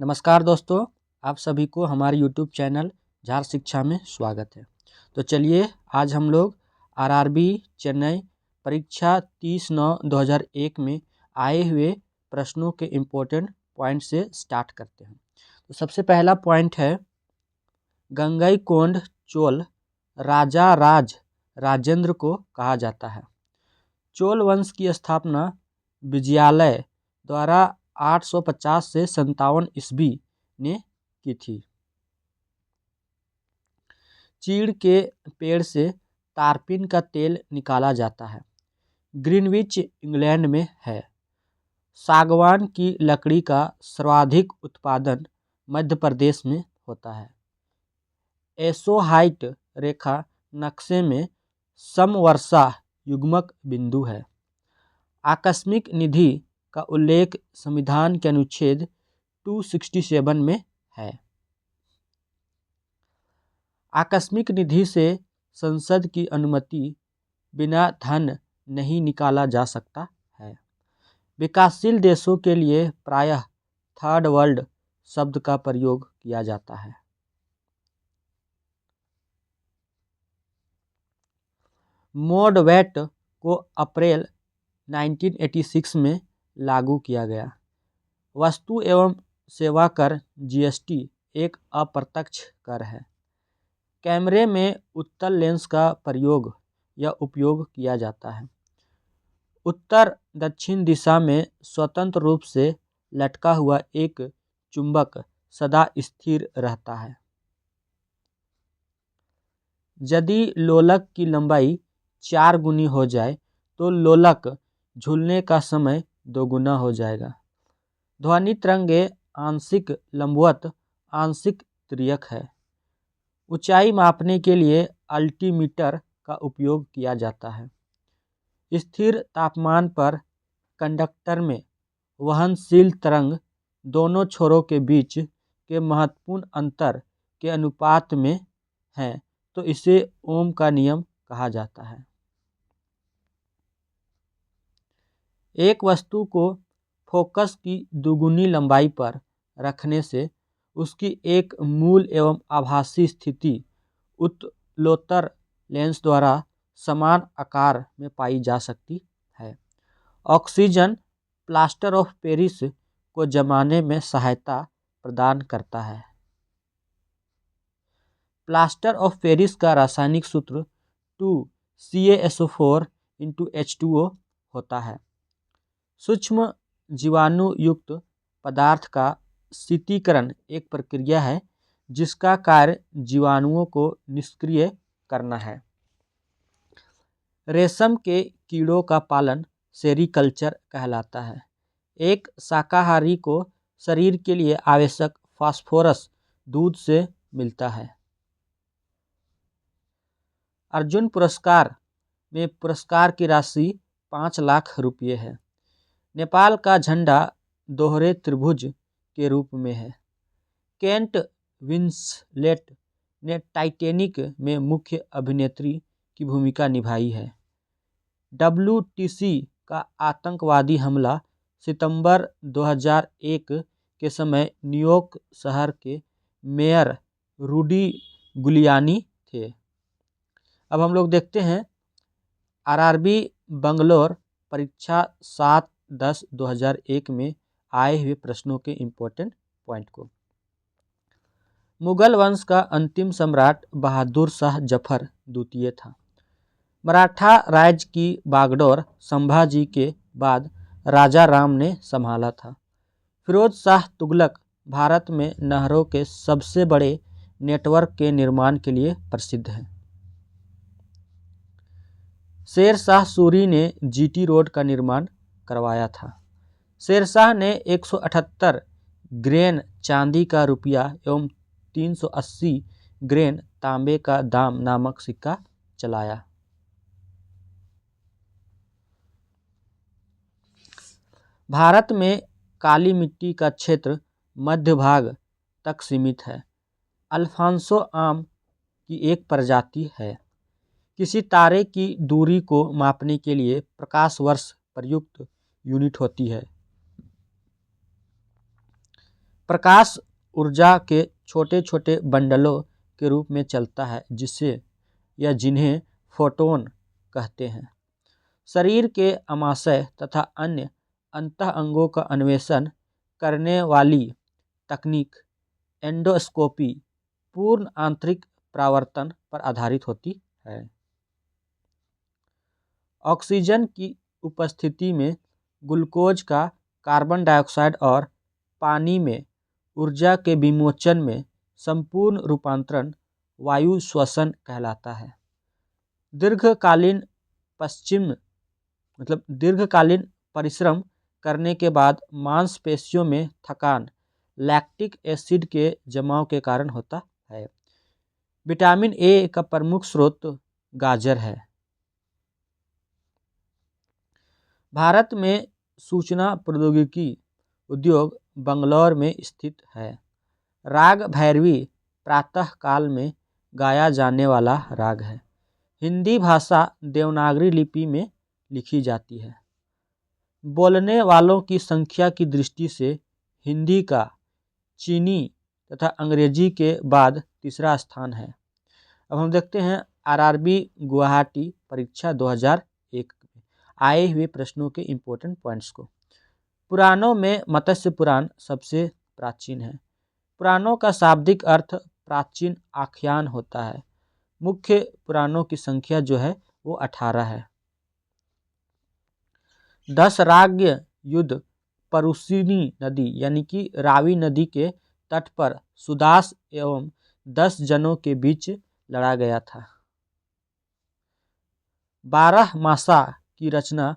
नमस्कार दोस्तों, आप सभी को हमारे यूट्यूब चैनल झार शिक्षा में स्वागत है। तो चलिए आज हम लोग आरआरबी चेन्नई परीक्षा 30/9/2001 में आए हुए प्रश्नों के इम्पोर्टेंट पॉइंट से स्टार्ट करते हैं। तो सबसे पहला पॉइंट है, गंगईकोंड चोल राजा राजेंद्र को कहा जाता है। चोल वंश की स्थापना विजयालय द्वारा 850 से 57 ईस्वी ने की थी। चीड़ के पेड़ से तारपीन का तेल निकाला जाता है। ग्रीनविच इंग्लैंड में है। सागवान की लकड़ी का सर्वाधिक उत्पादन मध्य प्रदेश में होता है। एसोहाइट रेखा नक्शे में समवर्षा युग्मक बिंदु है। आकस्मिक निधि का उल्लेख संविधान के अनुच्छेद 267 में है। आकस्मिक निधि से संसद की अनुमति बिना धन नहीं निकाला जा सकता है। विकासशील देशों के लिए प्रायः थर्ड वर्ल्ड शब्द का प्रयोग किया जाता है। मोडवैट को अप्रैल 1986 में लागू किया गया। वस्तु एवं सेवा कर जीएसटी एक अप्रत्यक्ष कर है। कैमरे में उत्तल लेंस का प्रयोग या उपयोग किया जाता है। उत्तर दक्षिण दिशा में स्वतंत्र रूप से लटका हुआ एक चुंबक सदा स्थिर रहता है। यदि लोलक की लंबाई 4 गुनी हो जाए तो लोलक झूलने का समय 2 गुना हो जाएगा। ध्वनि तरंगे आंशिक लंबवत आंशिक तिर्यक है। ऊंचाई मापने के लिए अल्टीमीटर का उपयोग किया जाता है। स्थिर तापमान पर कंडक्टर में वहनशील तरंग दोनों छोरों के बीच के महत्वपूर्ण अंतर के अनुपात में है, तो इसे ओम का नियम कहा जाता है। एक वस्तु को फोकस की दुगुनी लंबाई पर रखने से उसकी एक मूल एवं आभासी स्थिति उत्तलोत्तर लेंस द्वारा समान आकार में पाई जा सकती है। ऑक्सीजन प्लास्टर ऑफ पेरिस को जमाने में सहायता प्रदान करता है। प्लास्टर ऑफ पेरिस का रासायनिक सूत्र 2CaSO4H2O होता है। सूक्ष्म जीवाणु युक्त पदार्थ का शीतीकरण एक प्रक्रिया है जिसका कार्य जीवाणुओं को निष्क्रिय करना है। रेशम के कीड़ों का पालन सेरीकल्चर कहलाता है। एक शाकाहारी को शरीर के लिए आवश्यक फास्फोरस दूध से मिलता है। अर्जुन पुरस्कार में पुरस्कार की राशि 5 लाख रुपये है। नेपाल का झंडा दोहरे त्रिभुज के रूप में है। केंट विंसलेट ने टाइटैनिक में मुख्य अभिनेत्री की भूमिका निभाई है। WTC का आतंकवादी हमला सितंबर 2001 के समय न्यूयॉर्क शहर के मेयर रूडी गुलियानी थे। अब हम लोग देखते हैं आरआरबी बंगलौर परीक्षा 7/10/2001 में आए हुए प्रश्नों के इम्पोर्टेंट पॉइंट को। मुगल वंश का अंतिम सम्राट बहादुर शाह जफर द्वितीय था। मराठा राज्य की बागडोर संभाजी के बाद राजा राम ने संभाला था। फिरोज शाह तुगलक भारत में नहरों के सबसे बड़े नेटवर्क के निर्माण के लिए प्रसिद्ध है। शेर शाह सूरी ने जीटी रोड का निर्माण करवाया था। शेरशाह ने 178 ग्रेन चांदी का रुपया एवं 380 ग्रेन तांबे का दाम नामक सिक्का चलाया। भारत में काली मिट्टी का क्षेत्र मध्य भाग तक सीमित है। अल्फांसो आम की एक प्रजाति है। किसी तारे की दूरी को मापने के लिए प्रकाश वर्ष प्रयुक्त यूनिट होती है। प्रकाश ऊर्जा के छोटे छोटे बंडलों के रूप में चलता है जिन्हें फोटोन कहते हैं। शरीर के अमाशय तथा अन्य अंतः अंगों का अन्वेषण करने वाली तकनीक एंडोस्कोपी पूर्ण आंतरिक परावर्तन पर आधारित होती है। ऑक्सीजन की उपस्थिति में ग्लूकोज का कार्बन डाइऑक्साइड और पानी में ऊर्जा के विमोचन में संपूर्ण रूपांतरण वायु श्वसन कहलाता है। दीर्घकालीन परिश्रम करने के बाद मांसपेशियों में थकान लैक्टिक एसिड के जमाव के कारण होता है। विटामिन ए का प्रमुख स्रोत गाजर है। भारत में सूचना प्रौद्योगिकी उद्योग बंगलौर में स्थित है। राग भैरवी प्रातः काल में गाया जाने वाला राग है। हिंदी भाषा देवनागरी लिपि में लिखी जाती है। बोलने वालों की संख्या की दृष्टि से हिंदी का चीनी तथा अंग्रेजी के बाद तीसरा स्थान है। अब हम देखते हैं आरआरबी गुवाहाटी परीक्षा 2001 में आए हुए प्रश्नों के इम्पोर्टेंट पॉइंट्स को। पुराणों में मत्स्य पुराण सबसे प्राचीन है। पुराणों का शाब्दिक अर्थ प्राचीन आख्यान होता है। मुख्य पुराणों की संख्या जो है वो 18 है। 10 राग्य युद्ध परुशिनी नदी यानी कि रावी नदी के तट पर सुदास एवं 10 जनों के बीच लड़ा गया था। 12 मासा की रचना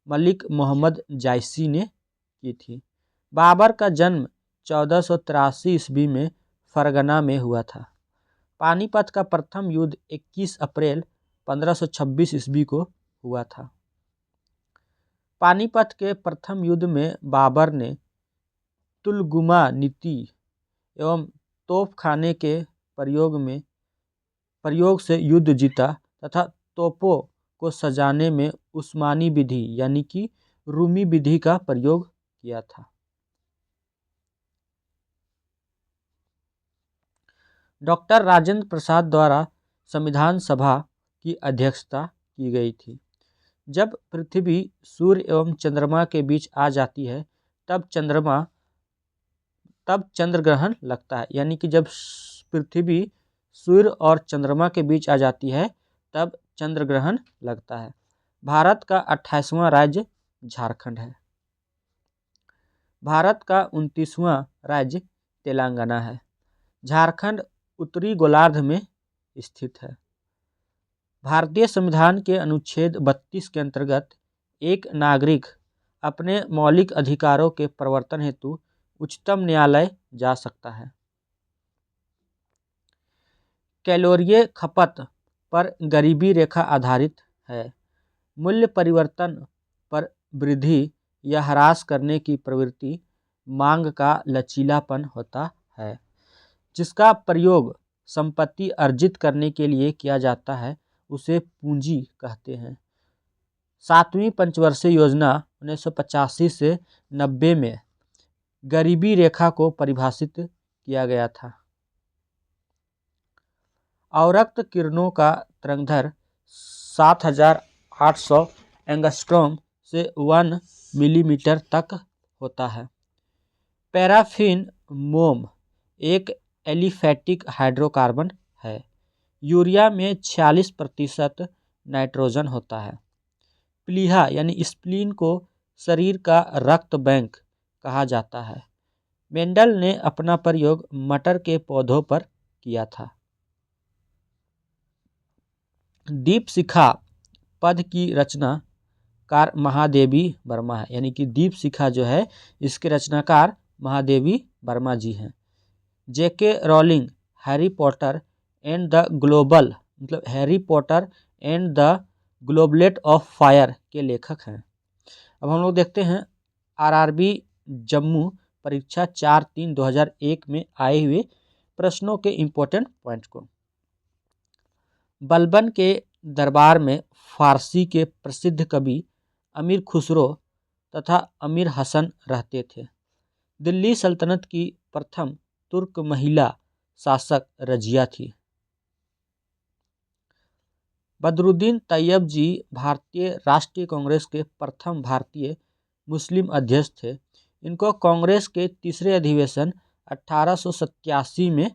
मलिक मोहम्मद जायसी ने की थी। बाबर का जन्म 1483 ईस्वी में फरगना में हुआ था। पानीपत का प्रथम युद्ध 21 अप्रैल 1526 ईस्वी को हुआ था। पानीपत के प्रथम युद्ध में बाबर ने तुलगुमा नीति एवं तोपखाने के प्रयोग से युद्ध जीता तथा तोपों को सजाने में उस्मानी विधि यानी कि रूमी विधि का प्रयोग किया था। डॉक्टर राजेंद्र प्रसाद द्वारा संविधान सभा की अध्यक्षता की गई थी। जब पृथ्वी सूर्य एवं चंद्रमा के बीच आ जाती है तब चंद्र ग्रहण लगता है। यानी कि जब पृथ्वी सूर्य और चंद्रमा के बीच आ जाती है तब चंद्र ग्रहण लगता है। भारत का 28वां राज्य झारखंड है। भारत का 29वां राज्य तेलंगाना है। झारखंड उत्तरी गोलार्ध में स्थित है। भारतीय संविधान के अनुच्छेद 32 के अंतर्गत एक नागरिक अपने मौलिक अधिकारों के प्रवर्तन हेतु उच्चतम न्यायालय जा सकता है। कैलोरीय खपत पर गरीबी रेखा आधारित है। मूल्य परिवर्तन पर वृद्धि या ह्रास करने की प्रवृत्ति मांग का लचीलापन होता है, जिसका प्रयोग संपत्ति अर्जित करने के लिए किया जाता है उसे पूंजी कहते हैं। 7वीं पंचवर्षीय योजना 1985 से 90 में गरीबी रेखा को परिभाषित किया गया था। अवरक्त किरणों का तरंगदैर्घ्य 7800 एंगस्ट्रॉम से 1 मिलीमीटर तक होता है। पैराफिन मोम एक एलिफैटिक हाइड्रोकार्बन है। यूरिया में 46% नाइट्रोजन होता है। प्लीहा यानी स्प्लीन को शरीर का रक्त बैंक कहा जाता है। मेंडल ने अपना प्रयोग मटर के पौधों पर किया था। दीपशिखा पद की रचनाकार महादेवी वर्मा है। यानी कि दीपशिखा जो है इसके रचनाकार महादेवी वर्मा जी हैं। JK Rowling Harry Potter and the Goblet of Fire के लेखक हैं। अब हम लोग देखते हैं आरआरबी जम्मू परीक्षा 4/3/2001 में आए हुए प्रश्नों के इम्पोर्टेंट पॉइंट को। बलबन के दरबार में फारसी के प्रसिद्ध कवि अमीर खुसरो तथा अमीर हसन रहते थे। दिल्ली सल्तनत की प्रथम तुर्क महिला शासक रजिया थी। बदरुद्दीन तैयब जी भारतीय राष्ट्रीय कांग्रेस के प्रथम भारतीय मुस्लिम अध्यक्ष थे। इनको कांग्रेस के तीसरे अधिवेशन 1887 में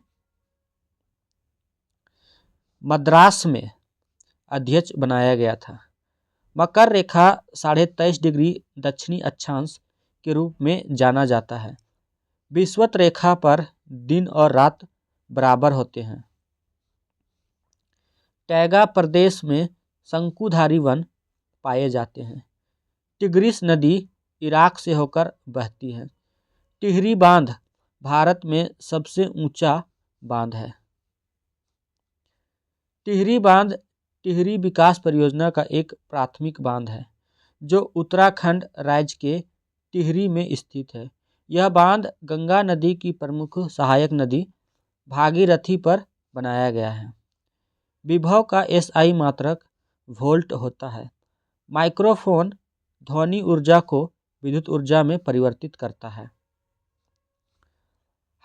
मद्रास में अध्यक्ष बनाया गया था। मकर रेखा 23.5 डिग्री दक्षिणी अक्षांश के रूप में जाना जाता है। विषुवत रेखा पर दिन और रात बराबर होते हैं। टैगा प्रदेश में शंकुधारी वन पाए जाते हैं। टिग्रिस नदी इराक से होकर बहती है। टिहरी बांध भारत में सबसे ऊंचा बांध है। टिहरी बांध टिहरी विकास परियोजना का एक प्राथमिक बांध है जो उत्तराखंड राज्य के टिहरी में स्थित है। यह बांध गंगा नदी की प्रमुख सहायक नदी भागीरथी पर बनाया गया है। विभव का एसआई मात्रक वोल्ट होता है। माइक्रोफोन ध्वनि ऊर्जा को विद्युत ऊर्जा में परिवर्तित करता है।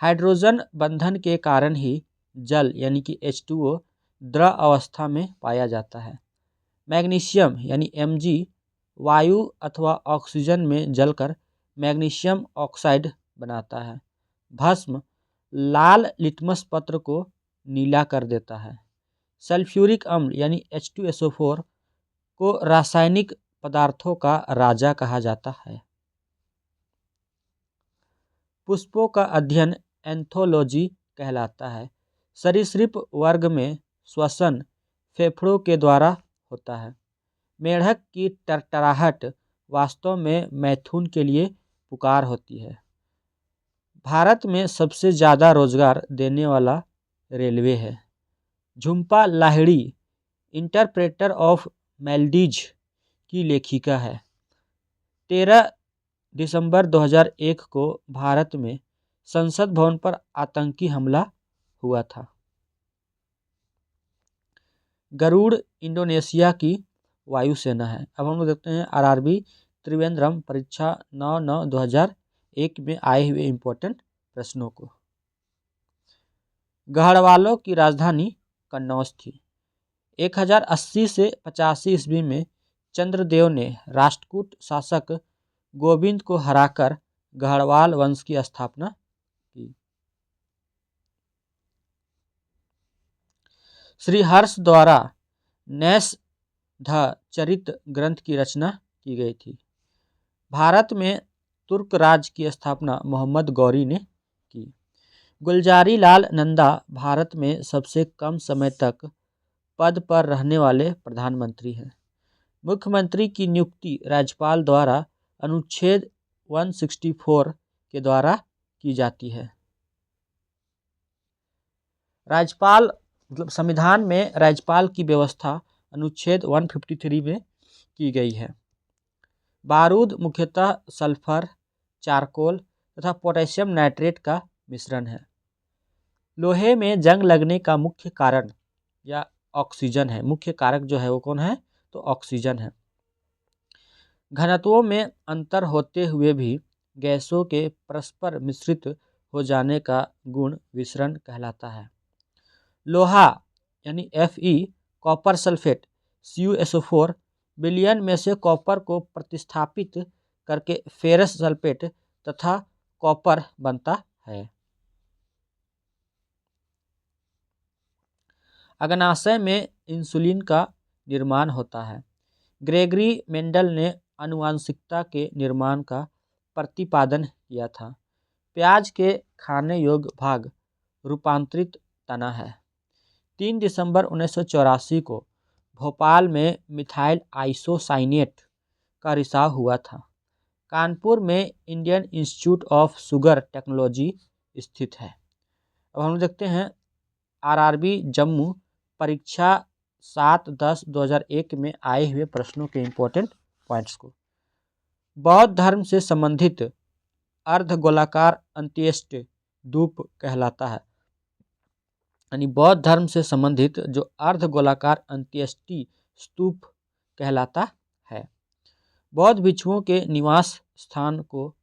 हाइड्रोजन बंधन के कारण ही जल यानी कि H2O द्रव अवस्था में पाया जाता है। मैग्नीशियम यानी Mg वायु अथवा ऑक्सीजन में जलकर मैग्नीशियम ऑक्साइड बनाता है। भस्म लाल लिटमस पत्र को नीला कर देता है। सल्फ्यूरिक अम्ल यानी H2SO4 को रासायनिक पदार्थों का राजा कहा जाता है। पुष्पों का अध्ययन एंथोलॉजी कहलाता है। सरीसृप वर्ग में श्वसन फेफड़ों के द्वारा होता है। मेढक की टरटराहट वास्तव में मैथुन के लिए पुकार होती है। भारत में सबसे ज़्यादा रोजगार देने वाला रेलवे है। Jhumpa Lahiri interpreter of melodies की लेखिका है। 13 दिसंबर 2001 को भारत में संसद भवन पर आतंकी हमला हुआ था। गरुड़ इंडोनेशिया की वायुसेना है। अब हम लोग देखते हैं आरआरबी त्रिवेंद्रम परीक्षा 9/9/2001 में आए हुए इम्पोर्टेंट प्रश्नों को। गढ़वालों की राजधानी कन्नौज थी। 1080 से 85 ईस्वी में चंद्रदेव ने राष्ट्रकूट शासक गोविंद को हराकर गढ़वाल वंश की स्थापना की। श्री हर्ष द्वारा नैश ध चरित ग्रंथ की रचना की गई थी। भारत में तुर्क राज की स्थापना मोहम्मद गौरी ने की। गुलजारी लाल नंदा भारत में सबसे कम समय तक पद पर रहने वाले प्रधानमंत्री हैं। मुख्यमंत्री की नियुक्ति राज्यपाल द्वारा अनुच्छेद 164 के द्वारा की जाती है। राज्यपाल मतलब संविधान में राज्यपाल की व्यवस्था अनुच्छेद 153 में की गई है। बारूद मुख्यतः सल्फर, चारकोल तथा पोटेशियम नाइट्रेट का मिश्रण है। लोहे में जंग लगने का मुख्य कारण या ऑक्सीजन है। मुख्य कारक जो है वो कौन है? तो ऑक्सीजन है। घनत्वों में अंतर होते हुए भी गैसों के परस्पर मिश्रित हो जाने का गुण विसरण कहलाता है। लोहा यानी Fe कॉपर सल्फेट CuSO4 विलयन में से कॉपर को प्रतिस्थापित करके फेरस सल्फेट तथा कॉपर बनता है। अग्नाशय में इंसुलिन का निर्माण होता है। ग्रेगरी मेंडल ने आनुवंशिकता के निर्माण का प्रतिपादन किया था। प्याज के खाने योग्य भाग रूपांतरित तना है। 3 दिसंबर 1984 को भोपाल में मिथाइल आइसोसाइनेट का रिसाव हुआ था। कानपुर में Indian institute of sugar technology स्थित है। अब हम देखते हैं आरआरबी जम्मू परीक्षा 7/10/2001 में आए हुए प्रश्नों के इम्पोर्टेंट पॉइंट्स को। बौद्ध धर्म से संबंधित अर्धगोलाकार अंत्येष्टि स्तूप कहलाता है। यानी बौद्ध धर्म से संबंधित जो अर्धगोलाकार अंत्येष्टि स्तूप कहलाता है। बौद्ध भिक्षुओं के निवास स्थान को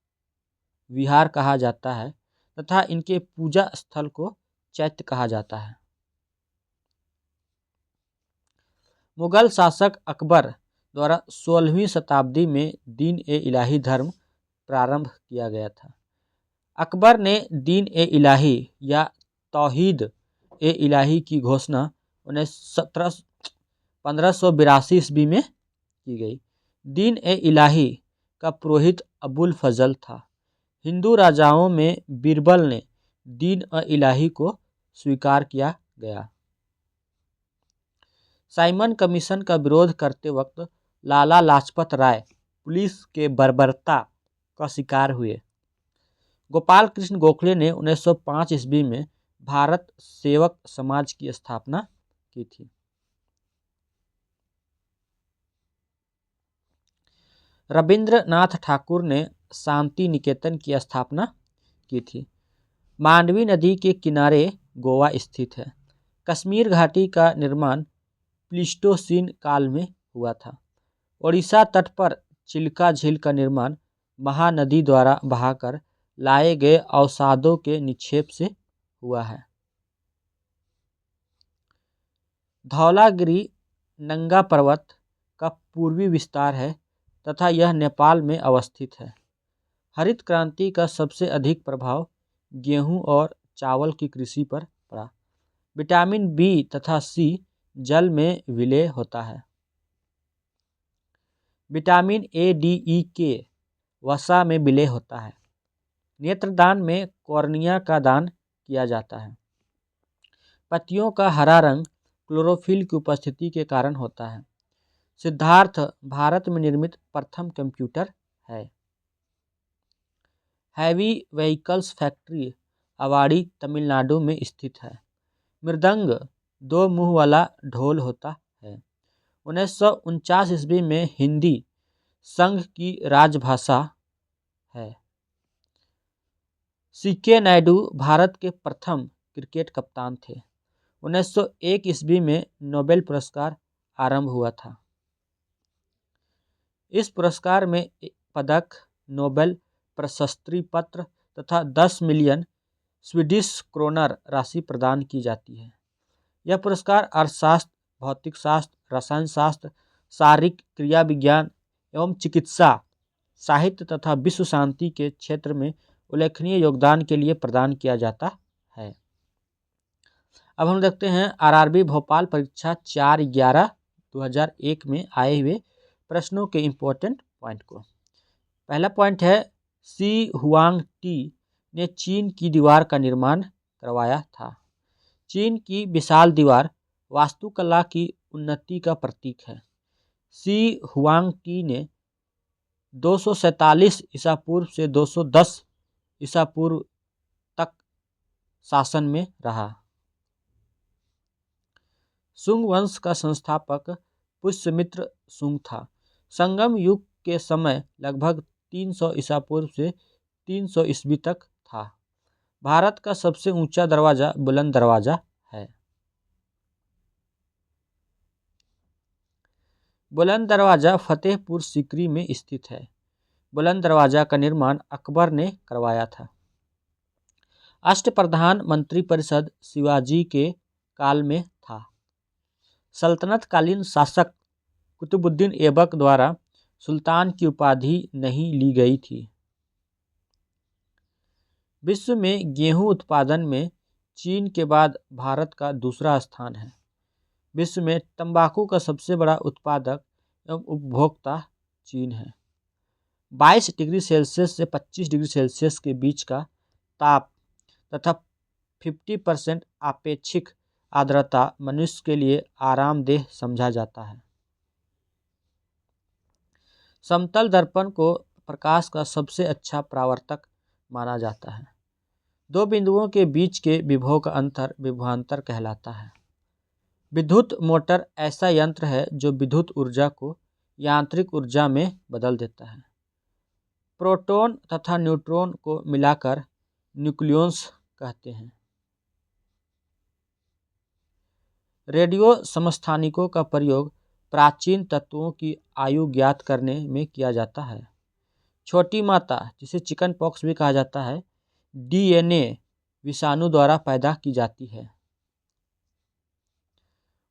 विहार कहा जाता है तथा इनके पूजा स्थल को चैत्य कहा जाता है। मुगल शासक अकबर द्वारा 16वीं शताब्दी में दीन-ए-इलाही धर्म प्रारंभ किया गया था। अकबर ने दीन-ए-इलाही या तौहीद-ए-इलाही की घोषणा 1582 ईस्वी में की गई। दीन-ए-इलाही का पुरोहित अबुल फजल था। हिंदू राजाओं में बीरबल ने दीन-ए-इलाही को स्वीकार किया गया। साइमन कमीशन का विरोध करते वक्त लाला लाजपत राय पुलिस के बर्बरता का शिकार हुए। गोपाल कृष्ण गोखले ने 1905 ईस्वी में भारत सेवक समाज की स्थापना की थी। रविंद्रनाथ ठाकुर ने शांति निकेतन की स्थापना की थी। मांडवी नदी के किनारे गोवा स्थित है। कश्मीर घाटी का निर्माण प्लीस्टोसीन काल में हुआ था। ओडिशा तट पर चिल्का झील का निर्माण महानदी द्वारा बहाकर लाए गए अवसादों के निक्षेप से हुआ है। धौलागिरी नंगा पर्वत का पूर्वी विस्तार है तथा यह नेपाल में अवस्थित है। हरित क्रांति का सबसे अधिक प्रभाव गेहूं और चावल की कृषि पर पड़ा। विटामिन बी तथा सी जल में विलय होता है। विटामिन ए, डी, ई के वसा में विलय होता है। नेत्रदान में कॉर्निया का दान किया जाता है। पत्तियों का हरा रंग क्लोरोफिल की उपस्थिति के कारण होता है। सिद्धार्थ भारत में निर्मित प्रथम कंप्यूटर है। Heavy vehicles factory Avadi Tamil Nadu में स्थित है। मृदंग 2 मुंह वाला ढोल होता है। 1949 ईस्वी में हिंदी संघ की राजभाषा है। सीके नायडू भारत के प्रथम क्रिकेट कप्तान थे। 1901 ईस्वी में नोबेल पुरस्कार आरंभ हुआ था। इस पुरस्कार में पदक, नोबेल प्रशस्ति पत्र तथा 10 मिलियन स्वीडिश क्रोनर राशि प्रदान की जाती है। यह पुरस्कार अर्थशास्त्र, भौतिक शास्त्र, रसायन शास्त्र, शारीरिक क्रिया विज्ञान एवं चिकित्सा, साहित्य तथा विश्व शांति के क्षेत्र में उल्लेखनीय योगदान के लिए प्रदान किया जाता है। अब हम देखते हैं आरआरबी भोपाल परीक्षा 4/11/2001 में आए हुए प्रश्नों के इम्पोर्टेंट पॉइंट को। पहला पॉइंट है शी हुआंग टी ने चीन की दीवार का निर्माण करवाया था। चीन की विशाल दीवार वास्तुकला की उन्नति का प्रतीक है। शी हुआंग टी ने 247 ईसा पूर्व से 210 ईसा पूर्व तक शासन में रहा। सुंग वंश का संस्थापक पुष्यमित्र सुंग था। संगम युग के समय लगभग 300 ईसा पूर्व से 300 ईस्वी तक था। भारत का सबसे ऊंचा दरवाजा बुलंद दरवाजा है। बुलंद दरवाजा फतेहपुर सीकरी में स्थित है। बुलंद दरवाजा का निर्माण अकबर ने करवाया था। अष्टप्रधान मंत्रिपरिषद शिवाजी के काल में था। सल्तनतकालीन शासक कुतुबुद्दीन ऐबक द्वारा सुल्तान की उपाधि नहीं ली गई थी। विश्व में गेहूं उत्पादन में चीन के बाद भारत का दूसरा स्थान है। विश्व में तंबाकू का सबसे बड़ा उत्पादक एवं उपभोक्ता चीन है। 22 डिग्री सेल्सियस से 25 डिग्री सेल्सियस के बीच का ताप तथा 50% आपेक्षिक आर्द्रता मनुष्य के लिए आरामदेह समझा जाता है। समतल दर्पण को प्रकाश का सबसे अच्छा परावर्तक माना जाता है। 2 बिंदुओं के बीच के विभव का अंतर विभवांतर कहलाता है। विद्युत मोटर ऐसा यंत्र है जो विद्युत ऊर्जा को यांत्रिक ऊर्जा में बदल देता है। प्रोटॉन तथा न्यूट्रॉन को मिलाकर न्यूक्लियस कहते हैं। रेडियो समस्थानिकों का प्रयोग प्राचीन तत्वों की आयु ज्ञात करने में किया जाता है। छोटी माता, जिसे चिकन पॉक्स भी कहा जाता है, डीएनए विषाणु द्वारा पैदा की जाती है।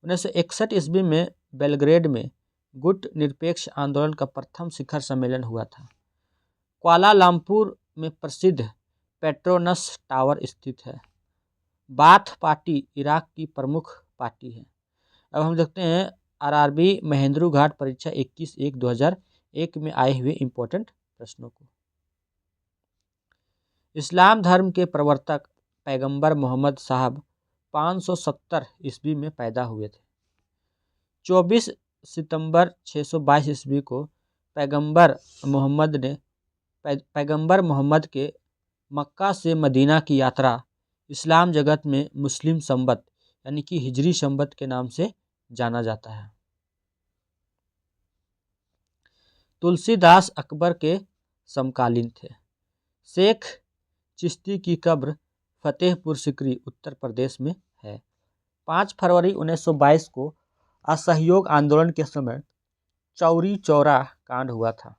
1961 ईस्वी में बेलग्रेड में गुट निरपेक्ष आंदोलन का प्रथम शिखर सम्मेलन हुआ था। कुआलालंपुर में प्रसिद्ध पेट्रोनस टावर स्थित है। बाथ पार्टी इराक की प्रमुख पार्टी है। अब हम देखते हैं आरआरबी महेंद्रू घाट परीक्षा 21/1/2001 में आए हुए इम्पोर्टेंट प्रश्नों को। इस्लाम धर्म के प्रवर्तक पैगंबर मोहम्मद साहब 570 ईस्वी में पैदा हुए थे। 24 सितंबर 622 ईस्वी को पैगंबर मोहम्मद के मक्का से मदीना की यात्रा इस्लाम जगत में मुस्लिम संवत यानी कि हिजरी संवत के नाम से जाना जाता है। तुलसीदास अकबर के समकालीन थे। शेख चिश्ती की कब्र फतेहपुर सिकरी उत्तर प्रदेश में है। 5 फरवरी 1922 को असहयोग आंदोलन के समय चौरी चौरा कांड हुआ था।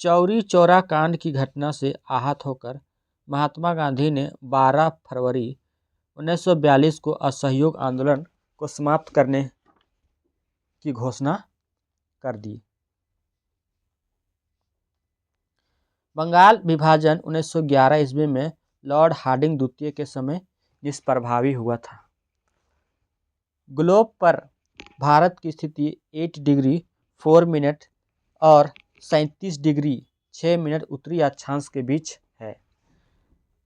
चौरी चौरा कांड की घटना से आहत होकर महात्मा गांधी ने 12 फरवरी 1942 को असहयोग आंदोलन को समाप्त करने की घोषणा कर दी। बंगाल विभाजन 1911 ईस्वी में लॉर्ड हार्डिंग द्वितीय के समय निष्प्रभावी हुआ था। ग्लोब पर भारत की स्थिति 8 डिग्री 4 मिनट और 37 डिग्री 6 मिनट उत्तरी अक्षांश के बीच है।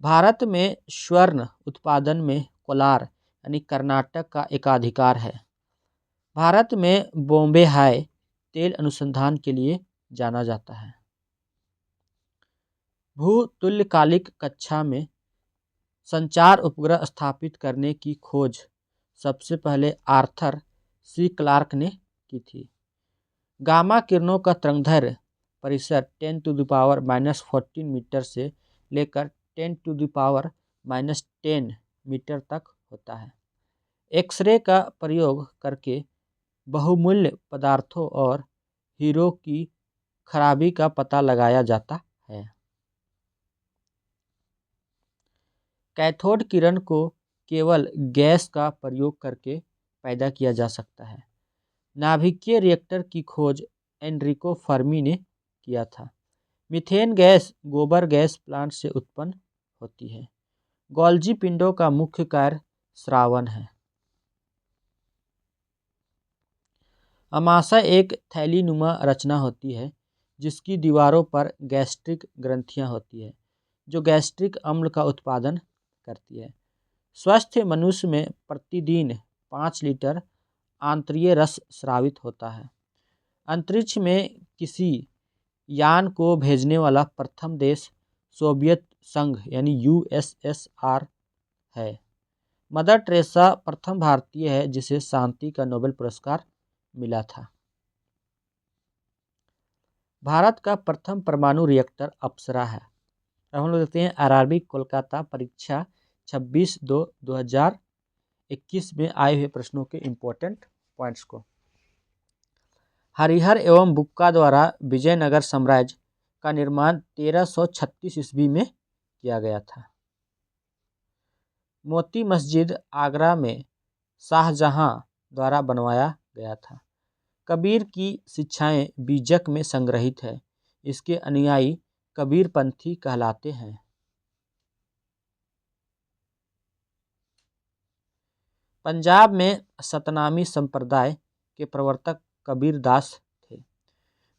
भारत में स्वर्ण उत्पादन में कोलार यानी कर्नाटक का एकाधिकार है। भारत में बॉम्बे हाई तेल अनुसंधान के लिए जाना जाता है। भूतुल्यकालिक कक्षा में संचार उपग्रह स्थापित करने की खोज सबसे पहले आर्थर सी क्लार्क ने की थी। गामा किरणों का तरंगदैर्घ्य परिसर 10⁻⁻14 मीटर से लेकर 10⁻⁻10 मीटर तक होता है। एक्सरे का प्रयोग करके बहुमूल्य पदार्थों और हीरो की खराबी का पता लगाया जाता है। कैथोड किरण को केवल गैस का प्रयोग करके पैदा किया जा सकता है। नाभिकीय रिएक्टर की खोज एनरिको फर्मी ने किया था। मीथेन गैस गोबर गैस प्लांट से उत्पन्न होती है। गोल्जी पिंडों का मुख्य कार्य श्रावण है। अमाशय एक थैलीनुमा रचना होती है जिसकी दीवारों पर गैस्ट्रिक ग्रंथियां होती है जो गैस्ट्रिक अम्ल का उत्पादन करती है। स्वस्थ मनुष्य में प्रतिदिन 5 लीटर आंतरीय रस स्रावित होता है। अंतरिक्ष में किसी यान को भेजने वाला प्रथम देश सोवियत संघ यानी यूएसएसआर है। मदर टेरेसा प्रथम भारतीय है जिसे शांति का नोबेल पुरस्कार मिला था। भारत का प्रथम परमाणु रिएक्टर अप्सरा है। अब हम लोग देखते हैं आरआरबी कोलकाता परीक्षा 26/2/2021 में आए हुए प्रश्नों के इम्पोर्टेंट पॉइंट्स को। हरिहर एवं बुक्का द्वारा विजयनगर साम्राज्य का निर्माण 1336 ईस्वी में किया गया था। मोती मस्जिद आगरा में शाहजहां द्वारा बनवाया गया था। कबीर की शिक्षाएं बीजक में संग्रहित है। इसके अनुयायी कबीरपंथी कहलाते हैं। पंजाब में सतनामी संप्रदाय के प्रवर्तक कबीरदास थे।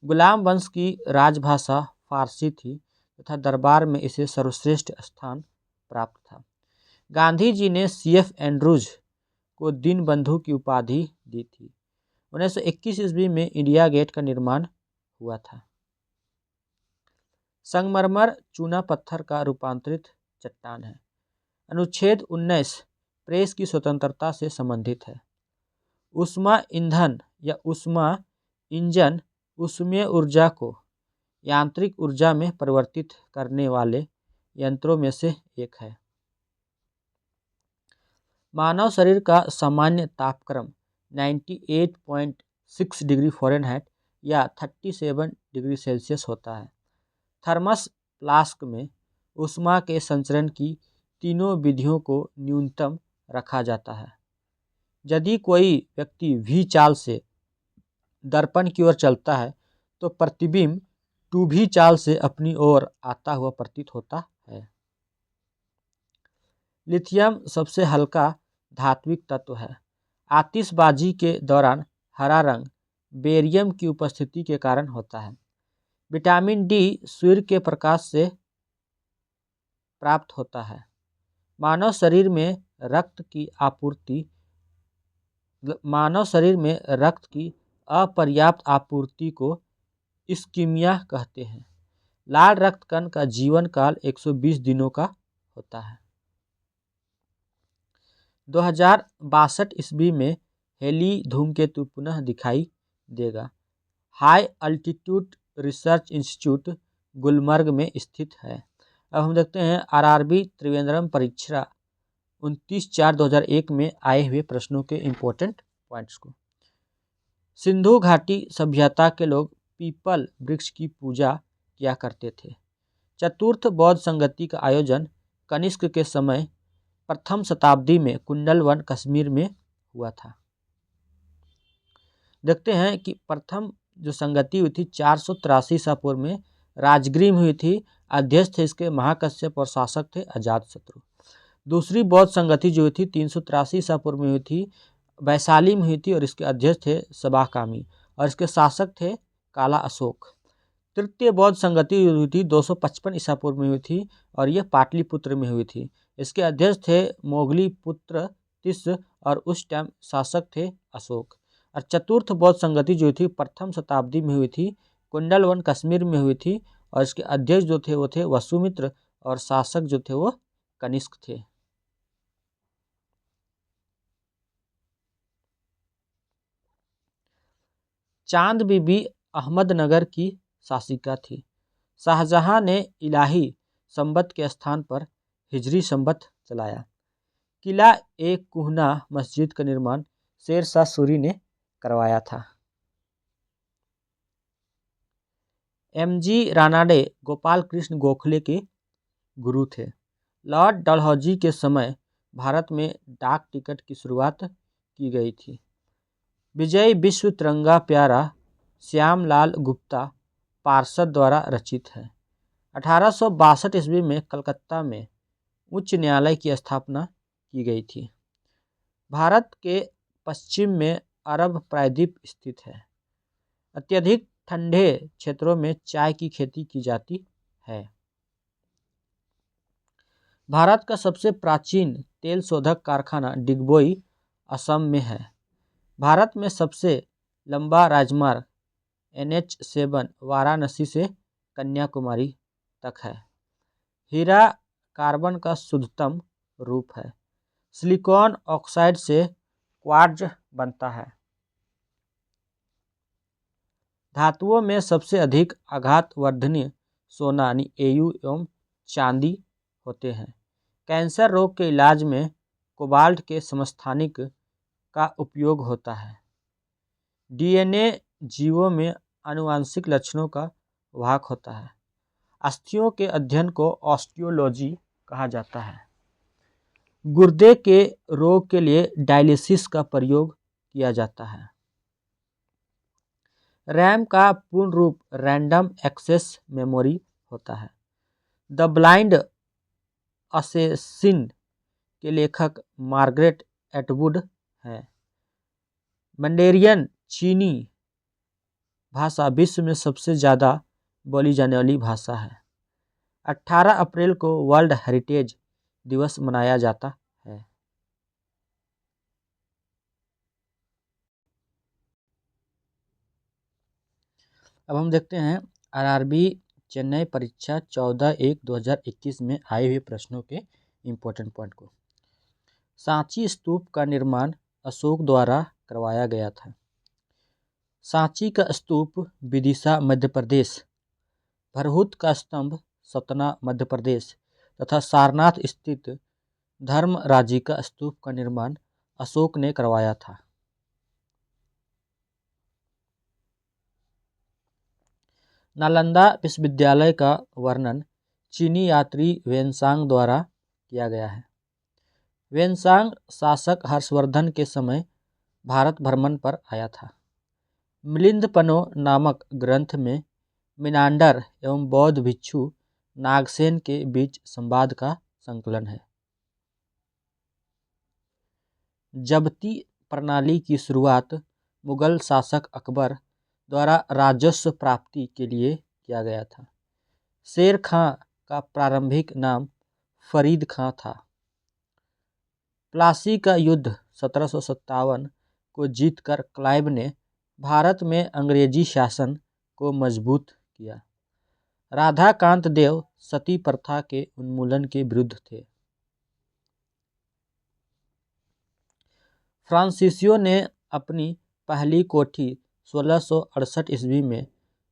गुलाम वंश की राजभाषा फारसी थी तथा दरबार में इसे सर्वश्रेष्ठ स्थान प्राप्त था। गांधी जी ने सीएफ एंड्रूज को दीनबंधु की उपाधि दी थी। 1921 ईस्वी में इंडिया गेट का निर्माण हुआ था। संगमरमर चूना पत्थर का रूपांतरित चट्टान है। अनुच्छेद 19 प्रेस की स्वतंत्रता से संबंधित है। ऊष्मा ईंधन या ऊष्मा इंजन ऊष्मीय ऊर्जा को यांत्रिक ऊर्जा में परिवर्तित करने वाले यंत्रों में से एक है। मानव शरीर का सामान्य तापक्रम 98.6 डिग्री फ़ारेनहाइट या 37 डिग्री सेल्सियस होता है। थर्मस फ्लास्क में ऊष्मा के संचरण की तीनों विधियों को न्यूनतम रखा जाता है। यदि कोई व्यक्ति V चाल से दर्पण की ओर चलता है तो प्रतिबिंब 2V चाल से अपनी ओर आता हुआ प्रतीत होता है। लिथियम सबसे हल्का धात्विक तत्व है। आतिशबाजी के दौरान हरा रंग बेरियम की उपस्थिति के कारण होता है। विटामिन डी सूर्य के प्रकाश से प्राप्त होता है। मानव शरीर में रक्त की अपर्याप्त आपूर्ति को इस्कीमिया कहते हैं। लाल रक्त कण का जीवन काल 120 दिनों का होता है। 2062 ईस्वी में हेली धूमकेतु पुनः दिखाई देगा। High altitude research institute Gulmarg में स्थित है। अब हम देखते हैं आरआरबी त्रिवेंद्रम परीक्षा 29/4/2001 में आए हुए प्रश्नों के इम्पोर्टेंट पॉइंट्स को। सिंधु घाटी सभ्यता के लोग पीपल वृक्ष की पूजा किया करते थे। चतुर्थ बौद्ध संगति का आयोजन कनिष्क के समय प्रथम शताब्दी में कुंडलवन कश्मीर में हुआ था। देखते हैं कि प्रथम जो संगति हुई थी 483 ईसा पूर्व में राजगृह हुई थी। अध्यक्ष थे इसके महाकश्यप और शासक थे अजातशत्रु। दूसरी बौद्ध संगति जो हुई थी 383 ईसा पूर्व में हुई थी, वैशाली में हुई थी और इसके अध्यक्ष थे सबाकामी और इसके शासक थे काला अशोक। तृतीय बौद्ध संगति हुई थी 255 ईसा पूर्व में हुई थी और यह पाटलिपुत्र में हुई थी। इसके अध्यक्ष थे मोगली पुत्र तिस्स और उस टाइम शासक थे अशोक। और चतुर्थ बौद्ध संगति जो थी प्रथम शताब्दी में हुई थी, कुंडलवन कश्मीर में हुई थी और इसके अध्यक्ष जो थे वो थे वसुमित्र और शासक जो थे वो कनिष्क थे। चांद बीबी अहमदनगर की शासिका थी। शाहजहां ने इलाही संबत के स्थान पर हिजरी संबत चलाया। किला एक कुहना मस्जिद का निर्माण शेर शाह सूरी ने करवाया था। एमजी रानाडे गोपाल कृष्ण गोखले के गुरु थे। लॉर्ड डलहौजी के समय भारत में डाक टिकट की शुरुआत की गई थी। विजय विश्व तिरंगा प्यारा श्यामलाल गुप्ता पार्षद द्वारा रचित है। 1862 ईस्वी में कलकत्ता में उच्च न्यायालय की स्थापना की गई थी। भारत के पश्चिम में अरब प्रायद्वीप स्थित है। अत्यधिक ठंडे क्षेत्रों में चाय की खेती की जाती है। भारत का सबसे प्राचीन तेल शोधक कारखाना डिगबोई असम में है। भारत में सबसे लंबा राजमार्ग NH7 वाराणसी से कन्याकुमारी तक है। हीरा कार्बन का शुद्धतम रूप है। सिलिकॉन ऑक्साइड से क्वार्ट्ज बनता है। धातुओं में सबसे अधिक आघातवर्धनीय सोना यानी Au एवं चांदी होते हैं। कैंसर रोग के इलाज में कोबाल्ट के समस्थानिक का उपयोग होता है। DNA जीवों में आनुवांशिक लक्षणों का वाहक होता है। अस्थियों के अध्ययन को ऑस्टियोलॉजी कहा जाता है। गुर्दे के रोग के लिए डायलिसिस का प्रयोग किया जाता है। रैम का पूर्ण रूप रैंडम एक्सेस मेमोरी होता है। द ब्लाइंड असेसिन के लेखक मार्गरेट एटवुड हैं। मैंडेरियन चीनी भाषा विश्व में सबसे ज़्यादा बोली जाने वाली भाषा है। 18 अप्रैल को वर्ल्ड हेरिटेज दिवस मनाया जाता है। अब हम देखते हैं आरआरबी चेन्नई परीक्षा 14/1/2021 में आए हुए प्रश्नों के इम्पोर्टेंट पॉइंट को। सांची स्तूप का निर्माण अशोक द्वारा करवाया गया था। सांची का स्तूप विदिशा मध्य प्रदेश, भरहुत का स्तंभ सतना मध्य प्रदेश तथा सारनाथ स्थित धर्मराजी का स्तूप का निर्माण अशोक ने करवाया था। नालंदा विश्वविद्यालय का वर्णन चीनी यात्री वेनसांग द्वारा किया गया है। वेनसांग शासक हर्षवर्धन के समय भारत भ्रमण पर आया था। मिलिंदपनो नामक ग्रंथ में मिनांडर एवं बौद्ध भिक्षु नागसेन के बीच संवाद का संकलन है। जब्ती प्रणाली की शुरुआत मुगल शासक अकबर द्वारा राजस्व प्राप्ति के लिए किया गया था। शेर खां का प्रारंभिक नाम फरीद खां था। प्लासी का युद्ध 1757 को जीतकर क्लाइव ने भारत में अंग्रेजी शासन को मजबूत किया। राधाकांत देव सती प्रथा के उन्मूलन के विरुद्ध थे। फ्रांसीसियों ने अपनी पहली कोठी 1668 ईस्वी में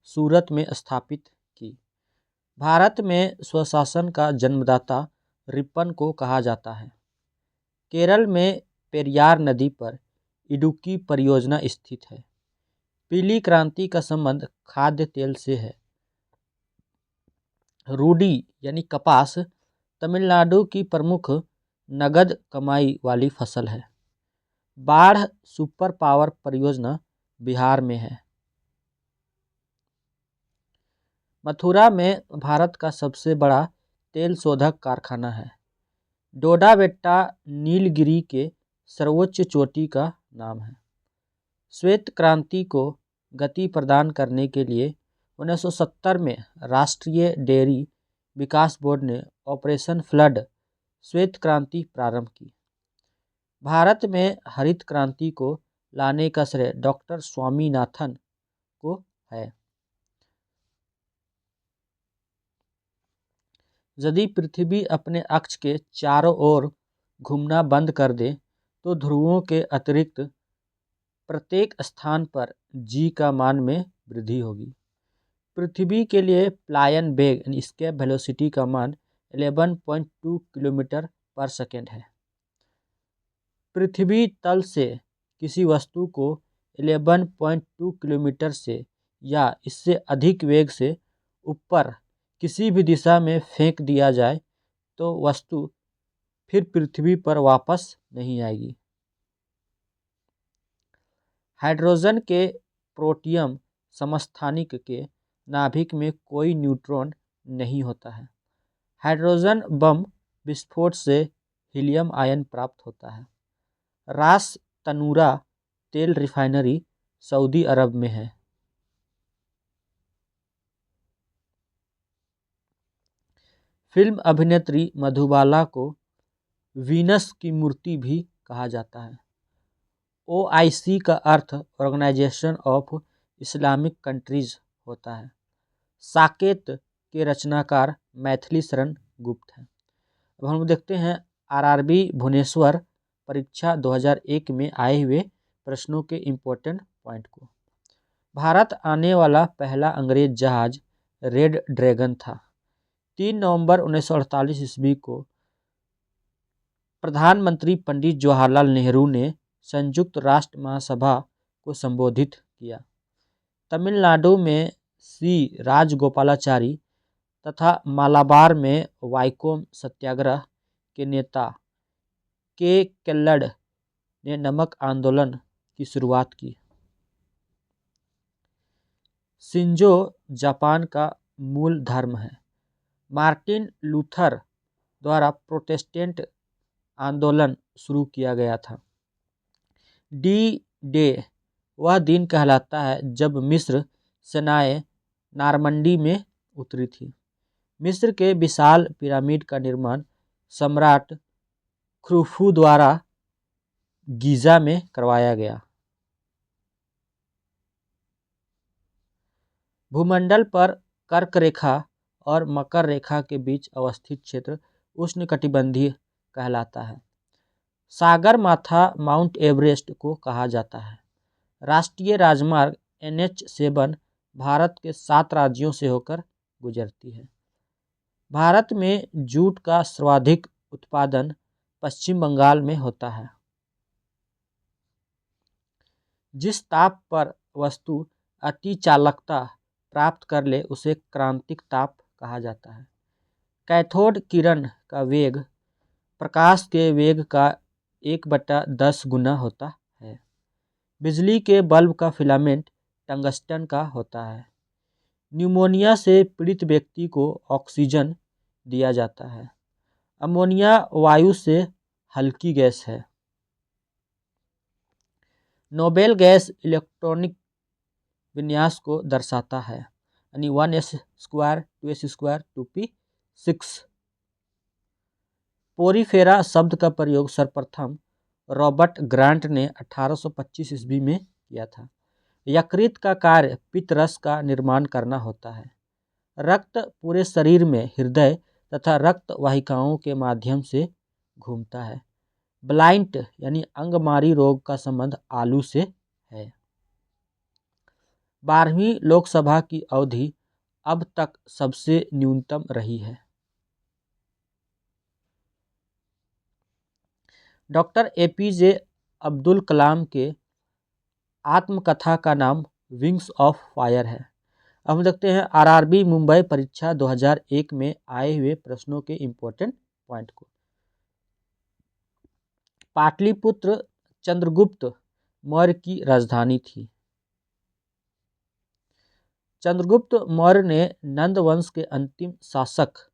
सूरत में स्थापित की। भारत में स्वशासन का जन्मदाता रिपन को कहा जाता है। केरल में पेरियार नदी पर इडुक्की परियोजना स्थित है। पीली क्रांति का संबंध खाद्य तेल से है। रूडी यानी कपास तमिलनाडु की प्रमुख नगद कमाई वाली फसल है। बाढ़ सुपर पावर परियोजना बिहार में है। मथुरा में भारत का सबसे बड़ा तेल शोधक कारखाना है। डोडा बेट्टा नीलगिरी के सर्वोच्च चोटी का नाम है। श्वेत क्रांति को गति प्रदान करने के लिए 1970 में राष्ट्रीय डेयरी विकास बोर्ड ने ऑपरेशन फ्लड श्वेत क्रांति प्रारंभ की। भारत में हरित क्रांति को लाने का श्रेय डॉक्टर स्वामीनाथन को है। यदि पृथ्वी अपने अक्ष के चारों ओर घूमना बंद कर दे तो ध्रुवों के अतिरिक्त प्रत्येक स्थान पर जी का मान में वृद्धि होगी। पृथ्वी के लिए प्लायन वेग यानी एस्केप वेलोसिटी का मान 11.2 किलोमीटर पर सेकेंड है। पृथ्वी तल से किसी वस्तु को 11.2 किलोमीटर से या इससे अधिक वेग से ऊपर किसी भी दिशा में फेंक दिया जाए तो वस्तु फिर पृथ्वी पर वापस नहीं आएगी। हाइड्रोजन के प्रोटियम समस्थानिक के नाभिक में कोई न्यूट्रॉन नहीं होता है। हाइड्रोजन बम विस्फोट से हीलियम आयन प्राप्त होता है। रास तनूरा तेल रिफाइनरी सऊदी अरब में है। फिल्म अभिनेत्री मधुबाला को वीनस की मूर्ति भी कहा जाता है। OIC का अर्थ ऑर्गेनाइजेशन ऑफ इस्लामिक कंट्रीज होता है। साकेत के रचनाकार मैथिली शरण गुप्त हैं। अब हम देखते हैं RRB भुवनेश्वर परीक्षा 2001 में आए हुए प्रश्नों के इम्पोर्टेंट पॉइंट को। भारत आने वाला पहला अंग्रेज जहाज रेड ड्रैगन था। 3 नवंबर 1948 ईस्वी को प्रधानमंत्री पंडित जवाहरलाल नेहरू ने संयुक्त राष्ट्र महासभा को संबोधित किया। तमिलनाडु में सी राजगोपालाचारी तथा मालाबार में वाइकोम सत्याग्रह के नेता के केल्लड ने नमक आंदोलन की शुरुआत की। शिंजो जापान का मूल धर्म है। मार्टिन लूथर द्वारा प्रोटेस्टेंट आंदोलन शुरू किया गया था। डी डे वह दिन कहलाता है जब मिस्र सेनाएं नारमंडी में उतरी थी। मिस्र के विशाल पिरामिड का निर्माण सम्राट खुफू द्वारा गीजा में करवाया गया। भूमंडल पर कर्क रेखा और मकर रेखा के बीच अवस्थित क्षेत्र उष्णकटिबंधीय कहलाता है। सागरमाथा माउंट एवरेस्ट को कहा जाता है। राष्ट्रीय राजमार्ग NH7 भारत के 7 राज्यों से होकर गुजरती है। भारत में जूट का सर्वाधिक उत्पादन पश्चिम बंगाल में होता है। जिस ताप पर वस्तु अति चालकता प्राप्त कर ले उसे क्रांतिक ताप कहा जाता है। कैथोड किरण का वेग प्रकाश के वेग का 1/10 गुना होता है। बिजली के बल्ब का फिलामेंट टंगस्टन का होता है। न्यूमोनिया से पीड़ित व्यक्ति को ऑक्सीजन दिया जाता है। अमोनिया वायु से हल्की गैस है। नोबेल गैस इलेक्ट्रॉनिक विन्यास को दर्शाता है, यानी 1s² 2s² 2p6। पोरीफेरा शब्द का प्रयोग सर्वप्रथम रॉबर्ट ग्रांट ने 1825 ईस्वी में किया था। यकृत का कार्य पित्तरस का निर्माण करना होता है। रक्त पूरे शरीर में हृदय तथा रक्त वाहिकाओं के माध्यम से घूमता है। ब्लाइंट यानी अंगमारी रोग का संबंध आलू से है। 12वीं लोकसभा की अवधि अब तक सबसे न्यूनतम रही है। डॉक्टर एपीजे अब्दुल कलाम के आत्मकथा का नाम विंग्स ऑफ फायर है। अब हम देखते हैं आरआरबी मुंबई परीक्षा 2001 में आए हुए प्रश्नों के इम्पोर्टेंट पॉइंट को। पाटलिपुत्र चंद्रगुप्त मौर्य की राजधानी थी। चंद्रगुप्त मौर्य ने नंद वंश के अंतिम शासक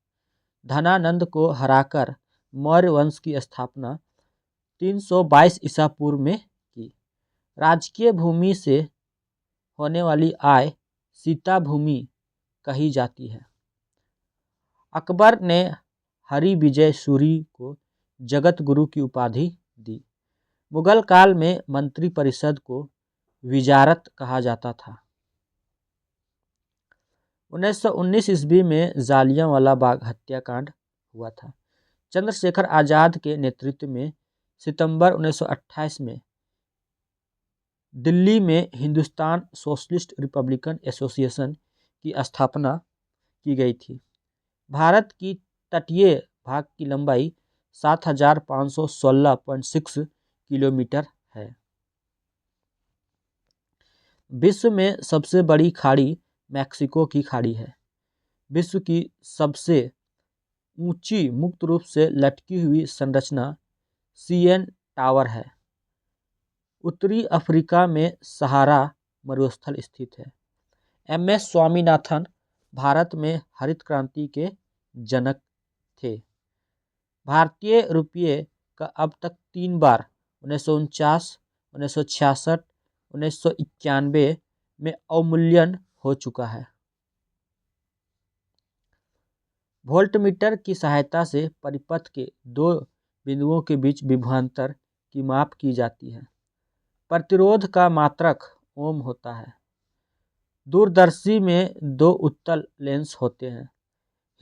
धनानंद को हराकर मौर्य वंश की स्थापना 322 ईसा पूर्व में की। राजकीय भूमि से होने वाली आय सीता भूमि कही जाती है। अकबर ने हरि विजय सूरी को जगत गुरु की उपाधि दी। मुगल काल में मंत्री परिषद को विजारत कहा जाता था। 1919 ईस्वी में जालियांवाला बाग हत्याकांड हुआ था। चंद्रशेखर आजाद के नेतृत्व में सितंबर 1928 में दिल्ली में हिंदुस्तान सोशलिस्ट रिपब्लिकन एसोसिएशन की स्थापना की गई थी। भारत की तटीय भाग की लंबाई 7516.6 किलोमीटर है। विश्व में सबसे बड़ी खाड़ी मैक्सिको की खाड़ी है। विश्व की सबसे ऊंची मुक्त रूप से लटकी हुई संरचना सीएन टावर है। उत्तरी अफ्रीका में सहारा मरुस्थल स्थित है। एमएस स्वामीनाथन भारत में हरित क्रांति के जनक थे। भारतीय रुपये का अब तक 3 बार 1949, 1966, 1991 में अवमूल्यन हो चुका है। वोल्टमीटर की सहायता से परिपथ के 2 बिंदुओं के बीच विभवांतर की माप की जाती है। प्रतिरोध का मात्रक ओम होता है। दूरदर्शी में 2 उत्तल लेंस होते हैं।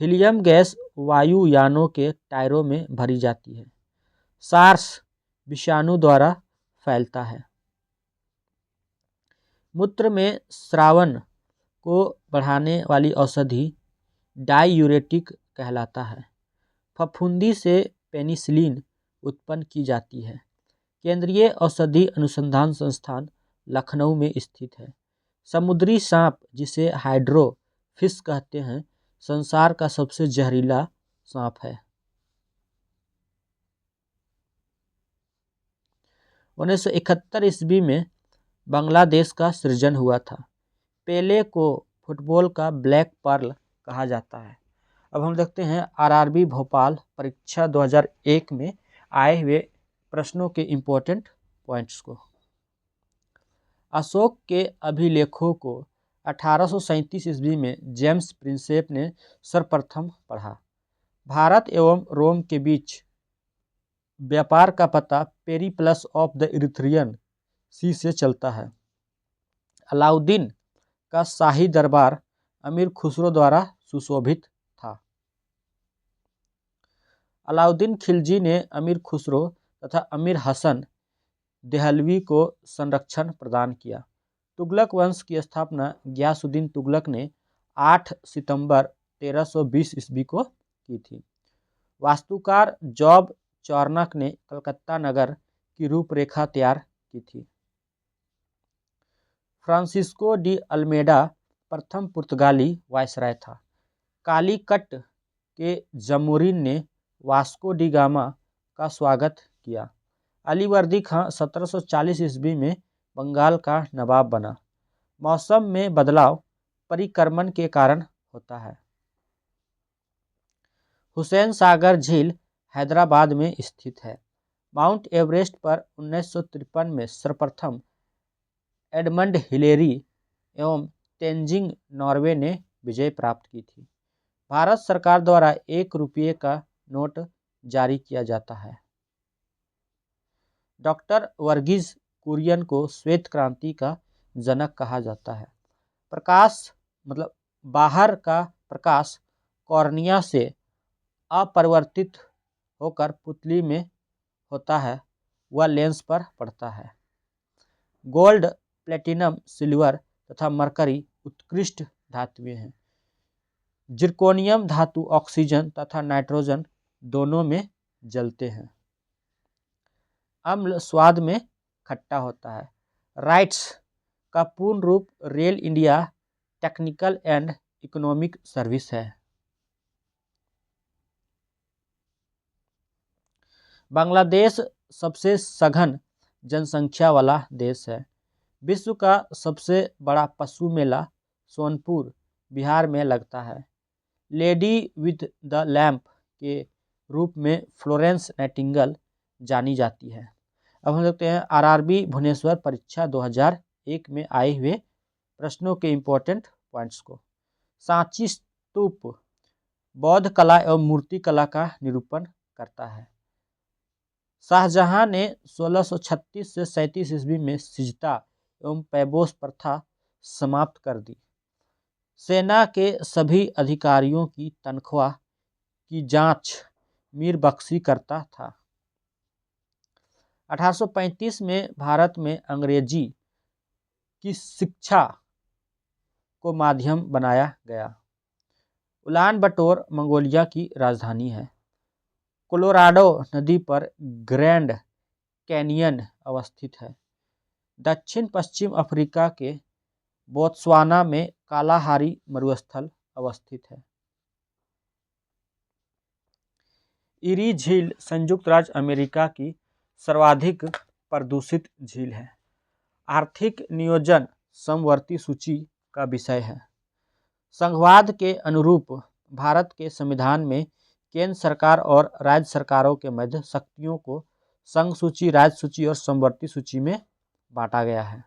हीलियम गैस वायुयानों के टायरों में भरी जाती है। सार्स विषाणु द्वारा फैलता है। मूत्र में स्रावन को बढ़ाने वाली औषधि डाययूरेटिक कहलाता है। फफूंदी से पेनिसिलिन उत्पन्न की जाती है। केंद्रीय औषधि अनुसंधान संस्थान लखनऊ में स्थित है। समुद्री सांप जिसे हाइड्रोफिश कहते हैं संसार का सबसे जहरीला सांप है। 1971 ईस्वी में बांग्लादेश का सृजन हुआ था। पेले को फुटबॉल का ब्लैक पर्ल कहा जाता है। अब हम देखते हैं आरआरबी भोपाल परीक्षा 2001 में आए हुए प्रश्नों के इम्पोर्टेंट पॉइंट्स को। अशोक के अभिलेखों को 1837 ईस्वी में जेम्स प्रिंसेप ने सर्वप्रथम पढ़ा। भारत एवं रोम के बीच व्यापार का पता पेरिप्लस ऑफ द इरीथ्रियन सी से चलता है। अलाउद्दीन का शाही दरबार अमीर खुसरो द्वारा सुशोभित था। अलाउद्दीन खिलजी ने अमीर खुसरो तथा अमीर हसन देहलवी को संरक्षण प्रदान किया। तुगलक वंश की स्थापना गयासुद्दीन तुगलक ने 8 सितंबर 1320 ईस्वी को की थी। वास्तुकार जॉब चॉर्नक ने कलकत्ता नगर की रूपरेखा तैयार की थी। फ्रांसिस्को डी अल्मेडा प्रथम पुर्तगाली वायसराय था। कालीकट के जमोरिन ने वास्को डी गामा का स्वागत किया। अलीवर्दी खां 1740 ईस्वी में बंगाल का नवाब बना। मौसम में बदलाव परिक्रमण के कारण होता है। हुसैन सागर झील हैदराबाद में स्थित है। माउंट एवरेस्ट पर 1953 में सर्वप्रथम एडमंड हिलेरी एवं तेंजिंग नॉर्वे ने विजय प्राप्त की थी। भारत सरकार द्वारा 1 रुपये का नोट जारी किया जाता है। डॉक्टर वर्गीज कुरियन को श्वेत क्रांति का जनक कहा जाता है। प्रकाश बाहर का प्रकाश कॉर्निया से अपरिवर्तित होकर पुतली में होता है, वह लेंस पर पड़ता है। गोल्ड, प्लेटिनम, सिल्वर तथा मरकरी उत्कृष्ट धातुएं हैं। जिरकोनियम धातु ऑक्सीजन तथा नाइट्रोजन दोनों में जलते हैं। अम्ल स्वाद में खट्टा होता है। राइट्स का पूर्ण रूप rail India technical and economic service है। बांग्लादेश सबसे सघन जनसंख्या वाला देश है। विश्व का सबसे बड़ा पशु मेला सोनपुर, बिहार में लगता है। लेडी विद द लैम्प के रूप में फ्लोरेंस नाइटिंगेल जानी जाती है। अब हम देखते हैं आरआरबी भुवनेश्वर परीक्षा 2001 में आए हुए प्रश्नों के इम्पोर्टेंट पॉइंट्स को। सांची स्तूप बौद्ध कला एवं मूर्ति कला का निरूपण करता है। शाहजहां ने 1636 से 37 ईस्वी में सिजता एवं पैबोस प्रथा समाप्त कर दी। सेना के सभी अधिकारियों की तनख्वाह की जांच मीर बख्शी करता था। 1835 में भारत में अंग्रेजी की शिक्षा को माध्यम बनाया गया। उलान बटोर मंगोलिया की राजधानी है। कोलोराडो नदी पर ग्रैंड कैनियन अवस्थित है। दक्षिण पश्चिम अफ्रीका के बोत्सवाना में कालाहारी मरुस्थल अवस्थित है। इरी झील संयुक्त राज्य अमेरिका की सर्वाधिक प्रदूषित झील है। आर्थिक नियोजन समवर्ती सूची का विषय है। संघवाद के अनुरूप भारत के संविधान में केंद्र सरकार और राज्य सरकारों के मध्य शक्तियों को संघ सूची, राज्य सूची और समवर्ती सूची में बांटा गया है।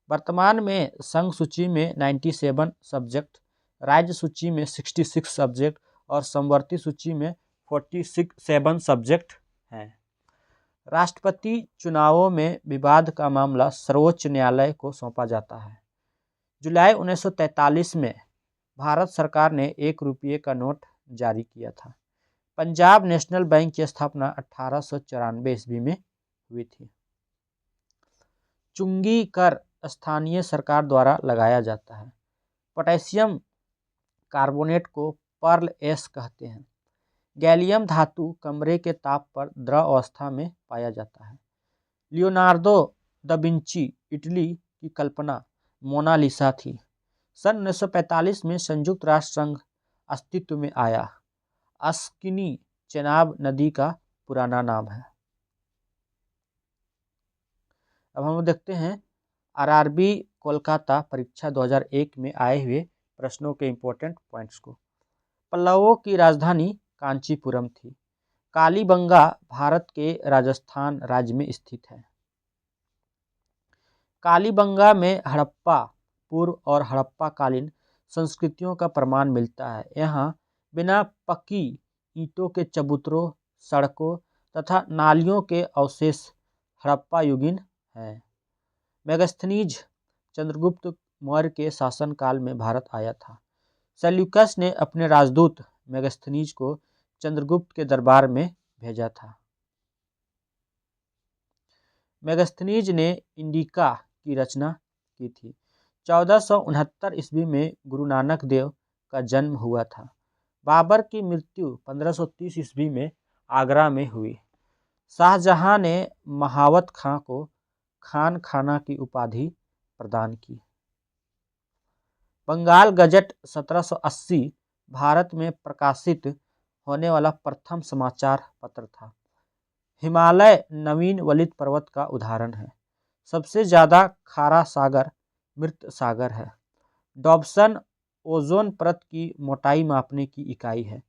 वर्तमान में संघ सूची में 97 सब्जेक्ट, राज्य सूची में 66 सब्जेक्ट और समवर्ती सूची में 47 सब्जेक्ट हैं। राष्ट्रपति चुनावों में विवाद का मामला सर्वोच्च न्यायालय को सौंपा जाता है। जुलाई 1943 में भारत सरकार ने 1 रुपये का नोट जारी किया था। पंजाब नेशनल बैंक की स्थापना 1894 ईस्वी में हुई थी। चुंगी कर स्थानीय सरकार द्वारा लगाया जाता है। पोटेशियम कार्बोनेट को पर्ल एश कहते हैं। गैलियम धातु कमरे के ताप पर द्रव अवस्था में पाया जाता है। लियोनार्दो दा विंची इटली की कल्पना मोनालिसा थी। सन 1945 में संयुक्त राष्ट्र संघ अस्तित्व में आया। अस्किनी चेनाब नदी का पुराना नाम है। अब हम देखते हैं आरआरबी कोलकाता परीक्षा 2001 में आए हुए प्रश्नों के इम्पोर्टेंट पॉइंट्स को। पल्लवों की राजधानी कांचीपुरम थी। कालीबंगा भारत के राजस्थान राज्य में स्थित है। कालीबंगा में हड़प्पा पूर्व और हड़प्पाकालीन संस्कृतियों का प्रमाण मिलता है। यहाँ बिना पक्की ईंटों के चबूतरों, सड़कों तथा नालियों के अवशेष हड़प्पा युगीन हैं। मेगास्थनीज चंद्रगुप्त मौर्य के शासनकाल में भारत आया था। सेल्यूकस ने अपने राजदूत मेगास्थनीज को चंद्रगुप्त के दरबार में भेजा था। मेगास्थनीज ने इंडिका की रचना की थी। 1469 ईस्वी में गुरु नानक देव का जन्म हुआ था। बाबर की मृत्यु 1530 ईस्वी में आगरा में हुई। शाहजहां ने महावत खां को खान खाना की उपाधि प्रदान की। बंगाल गजट 1780 भारत में प्रकाशित होने वाला प्रथम समाचार पत्र था। हिमालय नवीन वलित पर्वत का उदाहरण है। सबसे ज़्यादा खारा सागर मृत सागर है। डॉब्सन ओजोन परत की मोटाई मापने की इकाई है।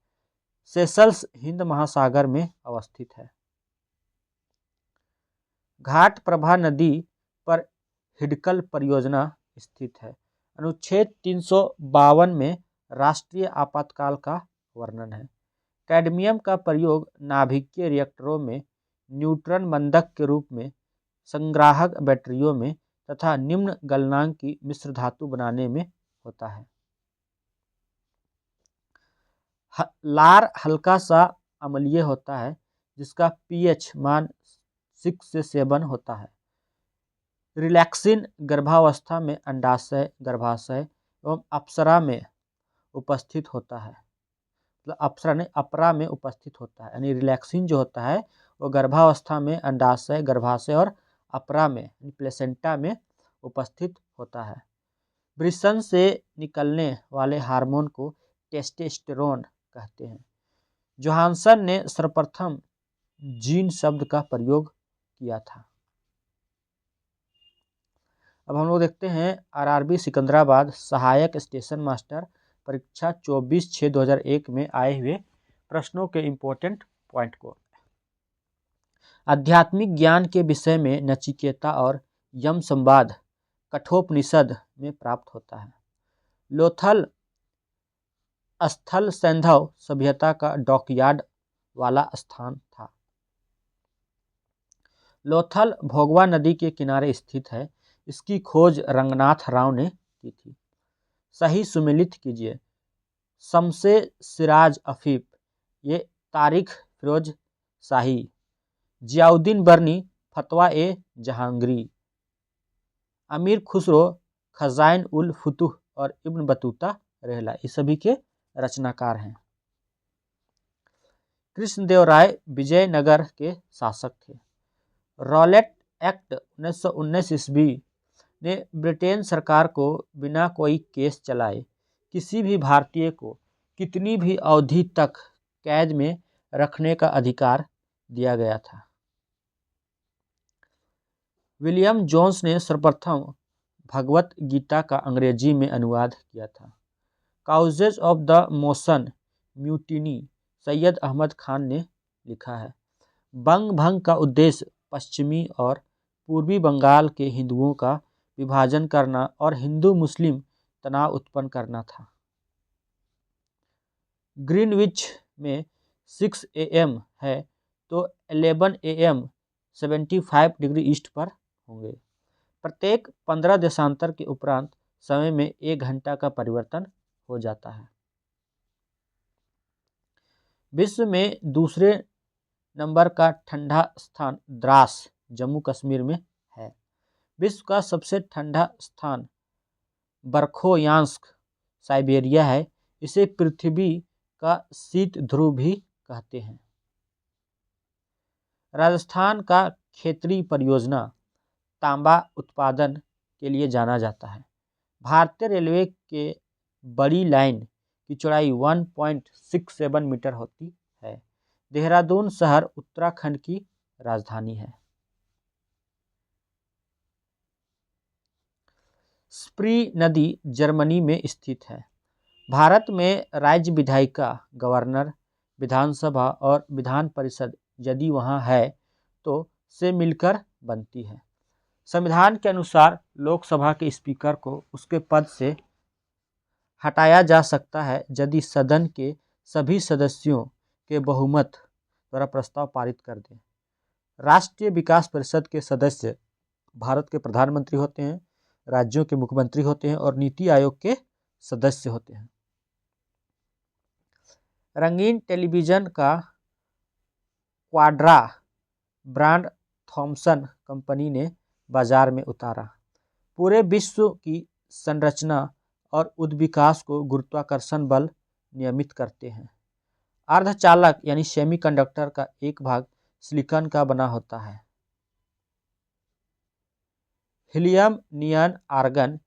सेशल्स हिंद महासागर में अवस्थित है। घाट प्रभा नदी पर हिडकल परियोजना स्थित है। अनुच्छेद 352 में राष्ट्रीय आपातकाल का वर्णन है। कैडमियम का प्रयोग नाभिकीय रिएक्टरों में न्यूट्रॉन बंधक के रूप में, संग्राहक बैटरियों में तथा निम्न गलनांक की मिश्र धातु बनाने में होता है। लार हल्का सा अम्लीय होता है जिसका पीएच मान 6 से 7 होता है। रिलैक्सिन गर्भावस्था में अंडाशय, गर्भाशय एवं अप्सरा में उपस्थित होता है। मतलब अप्सरा ने अपरा में उपस्थित होता है, यानी रिलैक्सिन जो होता है वो गर्भावस्था में अंडाशय, गर्भाशय और अपरा में प्लेसेंटा में उपस्थित होता है। वृषण से निकलने वाले हार्मोन को टेस्टोस्टेरोन कहते हैं। जोहानसन ने सर्वप्रथम जीन शब्द का प्रयोग किया था। अब हम लोग देखते हैं आरआरबी सिकंदराबाद सहायक स्टेशन मास्टर परीक्षा 24/6/2001 में आए हुए प्रश्नों के इम्पोर्टेंट पॉइंट को। आध्यात्मिक ज्ञान के विषय में नचिकेता और यम संवाद कठोपनिषद में प्राप्त होता है। लोथल स्थल सैंधव सभ्यता का डॉकयार्ड वाला स्थान था। लोथल भोगवा नदी के किनारे स्थित है। इसकी खोज रंगनाथ राव ने की थी। सही सुमेलित कीजिए। शम्से सिराज अफीफ, ये तारिख फिरोज शाही, जियाउद्दीन बर्नी, फतवा ए जहांगीरी, अमीर खुसरो, खजाइन उल फुतुह और इब्न बतूता रहला, ये सभी के रचनाकार हैं। कृष्णदेवराय विजयनगर के शासक थे। रॉलेट एक्ट 1919 ईस्वी ने ब्रिटेन सरकार को बिना कोई केस चलाए किसी भी भारतीय को कितनी भी अवधि तक कैद में रखने का अधिकार दिया गया था। विलियम जोन्स ने सर्वप्रथम भगवत गीता का अंग्रेजी में अनुवाद किया था। Causes of the motion mutiny Syed Ahmad Khan ने लिखा है। बंग भंग का उद्देश्य पश्चिमी और पूर्वी बंगाल के हिंदुओं का विभाजन करना और हिंदू मुस्लिम तनाव उत्पन्न करना था। ग्रीनविच में 6 AM है तो 11 AM 75 डिग्री ईस्ट पर होंगे। प्रत्येक 15 देशांतर के उपरांत समय में 1 घंटा का परिवर्तन हो जाता है। विश्व में दूसरे नंबर का ठंडा स्थान द्रास जम्मू कश्मीर में है। विश्व का सबसे ठंडा स्थान बरखोयांस्क साइबेरिया है। इसे पृथ्वी का शीत ध्रुव भी कहते हैं। राजस्थान का खेतड़ी परियोजना तांबा उत्पादन के लिए जाना जाता है। भारतीय रेलवे के बड़ी लाइन की चौड़ाई 1.67 मीटर होती है। देहरादून शहर उत्तराखंड की राजधानी है। स्प्री नदी जर्मनी में स्थित है। भारत में राज्य विधायिका, गवर्नर, विधानसभा और विधान परिषद यदि वहाँ है तो से मिलकर बनती है। संविधान के अनुसार लोकसभा के स्पीकर को उसके पद से हटाया जा सकता है यदि सदन के सभी सदस्यों के बहुमत द्वारा प्रस्ताव पारित कर दें। राष्ट्रीय विकास परिषद के सदस्य भारत के प्रधानमंत्री होते हैं, राज्यों के मुख्यमंत्री होते हैं और नीति आयोग के सदस्य होते हैं। रंगीन टेलीविज़न का क्वाड्रा ब्रांड थॉमसन कंपनी ने बाजार में उतारा। पूरे विश्व की संरचना और उद्विकास को गुरुत्वाकर्षण बल नियमित करते हैं। अर्धचालक यानी सेमीकंडक्टर का एक भाग सिलिकॉन का बना होता है। हीलियम, नियॉन, आर्गन,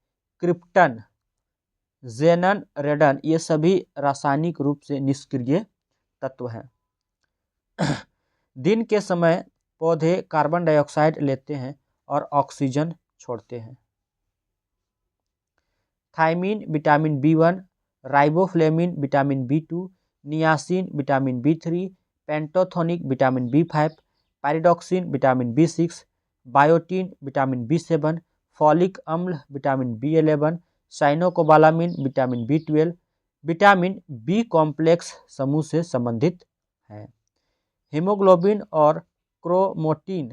क्रिप्टन जेनन, रेडन, ये सभी रासायनिक रूप से निष्क्रिय तत्व हैं। दिन के समय पौधे कार्बन डाइऑक्साइड लेते हैं और ऑक्सीजन छोड़ते हैं। Thiamine vitamin B1, riboflavin vitamin B2, niacin vitamin B3, pantothenic vitamin B5, pyridoxine vitamin B6, biotin vitamin B7, folic अम्ल vitamin B11, cyanocobalamin vitamin B12 vitamin B complex समूह से संबंधित हैं। हीमोग्लोबिन और क्रोमैटिन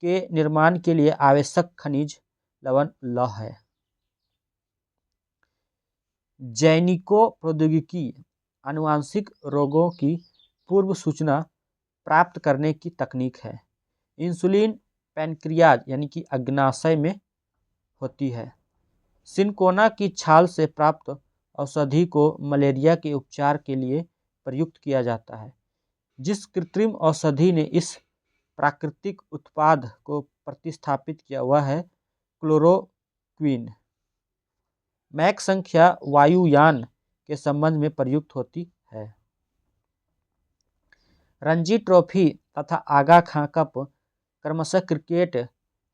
के निर्माण के लिए आवश्यक खनिज लवण लौह है। जैनिको प्रौद्योगिकी आनुवांशिक रोगों की पूर्व सूचना प्राप्त करने की तकनीक है। इंसुलिन पैनक्रियाज यानी कि अग्नाशय में होती है। सिनकोना की छाल से प्राप्त औषधि को मलेरिया के उपचार के लिए प्रयुक्त किया जाता है। जिस कृत्रिम औषधि ने इस प्राकृतिक उत्पाद को प्रतिस्थापित किया वह है क्लोरोक्विन। मैक संख्या वायुयान के संबंध में प्रयुक्त होती है। रणजी ट्रॉफी तथा आगा खां कप क्रमशः क्रिकेट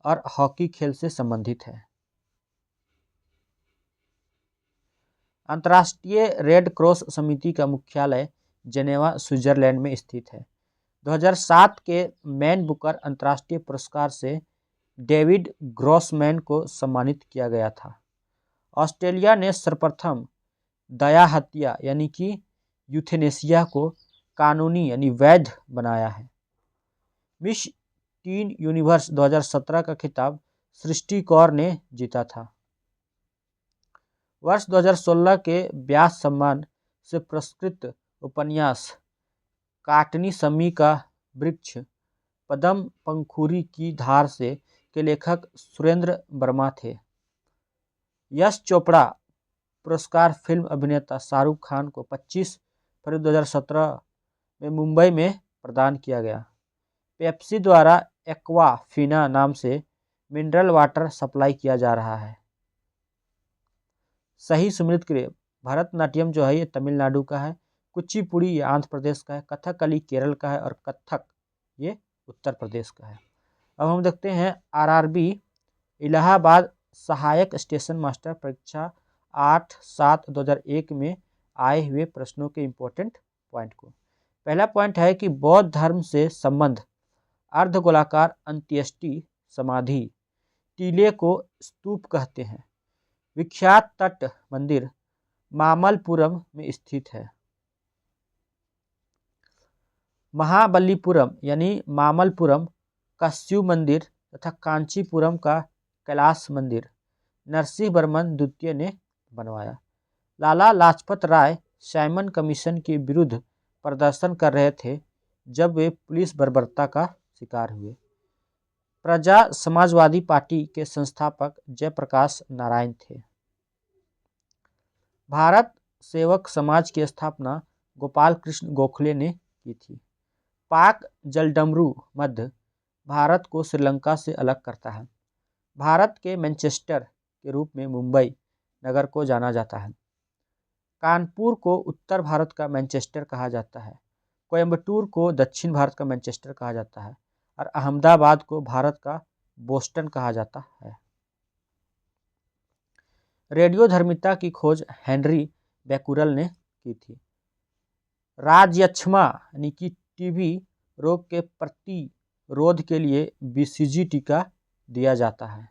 और हॉकी खेल से संबंधित है। अंतर्राष्ट्रीय रेड क्रॉस समिति का मुख्यालय जेनेवा, स्विट्जरलैंड में स्थित है। 2007 के मैन बुकर अंतर्राष्ट्रीय पुरस्कार से डेविड ग्रॉसमैन को सम्मानित किया गया था। ऑस्ट्रेलिया ने सर्वप्रथम दया हत्या यानी कि यूथेनेसिया को कानूनी यानी वैध बनाया है। मिस टीन यूनिवर्स 2017 का खिताब सृष्टि कौर ने जीता था। वर्ष 2016 के व्यास सम्मान से पुरस्कृत उपन्यास काटनी समी का वृक्ष पद्म पंखुरी की धार से के लेखक सुरेंद्र वर्मा थे। यश चोपड़ा पुरस्कार फिल्म अभिनेता शाहरुख खान को 25 फरवरी 2017 में मुंबई में प्रदान किया गया। पेप्सी द्वारा एक्वा फीना नाम से मिनरल वाटर सप्लाई किया जा रहा है। सही सुमिलित क्रिया भरतनाट्यम जो है ये तमिलनाडु का है, कुचिपुड़ी ये आंध्र प्रदेश का है, कथकली केरल का है और कथक ये उत्तर प्रदेश का है। अब हम देखते हैं आरआरबी इलाहाबाद सहायक स्टेशन मास्टर परीक्षा 8/7/2001 में आए हुए प्रश्नों के इम्पोर्टेंट पॉइंट को। पहला पॉइंट है कि बौद्ध धर्म से संबंध अर्धगोलाकार अंत्येष्टि समाधि टीले को स्तूप कहते हैं। विख्यात तट मंदिर मामल्लपुरम में स्थित है। महाबलीपुरम यानी मामल्लपुरम का शिव मंदिर तथा कांचीपुरम का कैलाश मंदिर नरसिंहवर्मन द्वितीय ने बनवाया। लाला लाजपत राय साइमन कमीशन के विरुद्ध प्रदर्शन कर रहे थे जब वे पुलिस बर्बरता का शिकार हुए। प्रजा समाजवादी पार्टी के संस्थापक जयप्रकाश नारायण थे। भारत सेवक समाज की स्थापना गोपाल कृष्ण गोखले ने की थी। पाक जलडमरू मध्य भारत को श्रीलंका से अलग करता है। भारत के मैनचेस्टर के रूप में मुंबई नगर को जाना जाता है। कानपुर को उत्तर भारत का मैनचेस्टर कहा जाता है। कोयम्बटूर को दक्षिण भारत का मैनचेस्टर कहा जाता है और अहमदाबाद को भारत का बोस्टन कहा जाता है। रेडियोधर्मिता की खोज हेनरी बैकुरल ने की थी। राजयक्ष्मा यानी कि टीबी रोग के प्रतिरोध के लिए बीसीजी टीका दिया जाता है।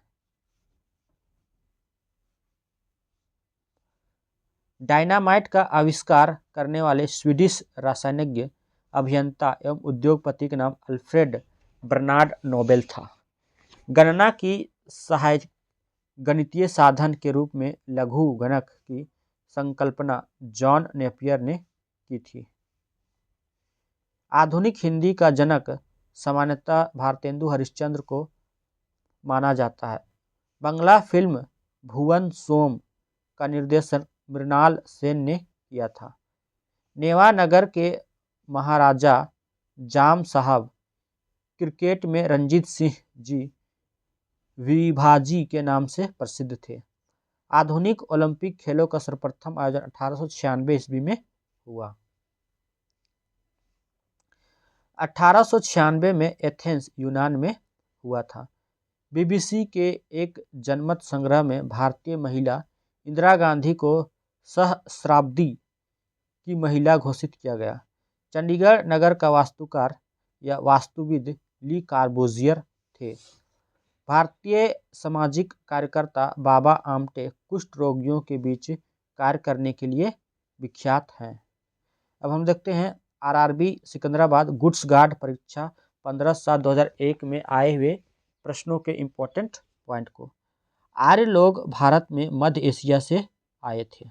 डायनामाइट का आविष्कार करने वाले स्वीडिश रासायनिक अभियंता एवं उद्योगपति का नाम अल्फ्रेड बर्नार्ड नोबेल था। गणना की सहायक गणितीय साधन के रूप में लघु गणक की संकल्पना जॉन नेपियर ने की थी। आधुनिक हिंदी का जनक सामान्यतः भारतेंदु हरिश्चंद्र को माना जाता है। बंगला फिल्म भुवन सोम का निर्देशन मृणाल सेन ने किया था। नेवानगर के महाराजा जाम साहब क्रिकेट में रंजीत सिंह जी विभाजी के नाम से प्रसिद्ध थे। आधुनिक ओलंपिक खेलों का सर्वप्रथम आयोजन 1896 ईस्वी में हुआ। 1896 में एथेंस यूनान में हुआ था। बीबीसी के एक जनमत संग्रह में भारतीय महिला इंदिरा गांधी को सहस्राब्दी की महिला घोषित किया गया। चंडीगढ़ नगर का वास्तुकार या वास्तुविद ली कार्बूजियर थे। भारतीय सामाजिक कार्यकर्ता बाबा आमटे कुष्ठ रोगियों के बीच कार्य करने के लिए विख्यात हैं। अब हम देखते हैं आरआरबी सिकंदराबाद गुड्स गार्ड परीक्षा 15/7/2001 में आए हुए प्रश्नों के इम्पोर्टेंट पॉइंट को। आर्य लोग भारत में मध्य एशिया से आए थे।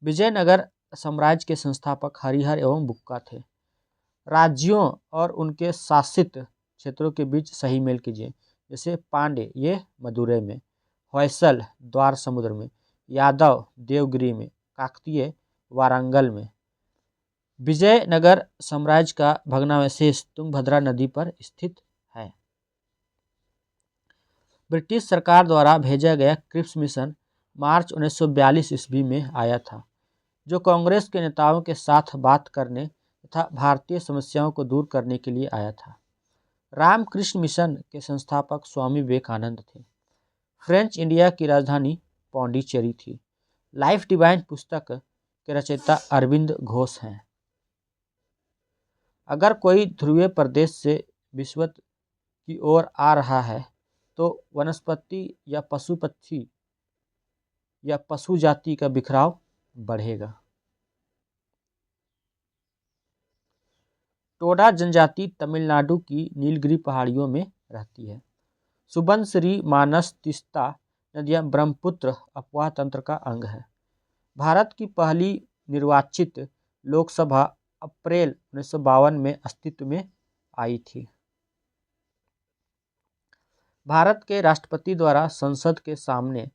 विजयनगर साम्राज्य के संस्थापक हरिहर एवं बुक्का थे। राज्यों और उनके शासित क्षेत्रों के बीच सही मेल कीजिए। जैसे पांड्य ये मदुरै में, होयसल द्वार समुद्र में, यादव देवगिरी में, काकतीय वारंगल में। विजयनगर साम्राज्य का भग्नावशेष तुंगभद्रा नदी पर स्थित है। ब्रिटिश सरकार द्वारा भेजा गया क्रिप्स मिशन मार्च 1942 ईस्वी में आया था, जो कांग्रेस के नेताओं के साथ बात करने तथा भारतीय समस्याओं को दूर करने के लिए आया था। रामकृष्ण मिशन के संस्थापक स्वामी विवेकानंद थे। फ्रेंच इंडिया की राजधानी पौंडीचेरी थी। लाइफ डिवाइन पुस्तक के रचयिता अरविंद घोष हैं। अगर कोई ध्रुवीय प्रदेश से विषुवत की ओर आ रहा है तो वनस्पति या पशु पक्षी या पशु जाति का बिखराव बढ़ेगा। टोडा जनजाति तमिलनाडु की नीलगिरी पहाड़ियों में रहती है। सुबनसिरी, मानस, तीस्ता नदियां ब्रह्मपुत्र अपवाह तंत्र का अंग है। भारत की पहली निर्वाचित लोकसभा अप्रैल 1952 में अस्तित्व में आई थी। भारत के राष्ट्रपति द्वारा संसद के सामने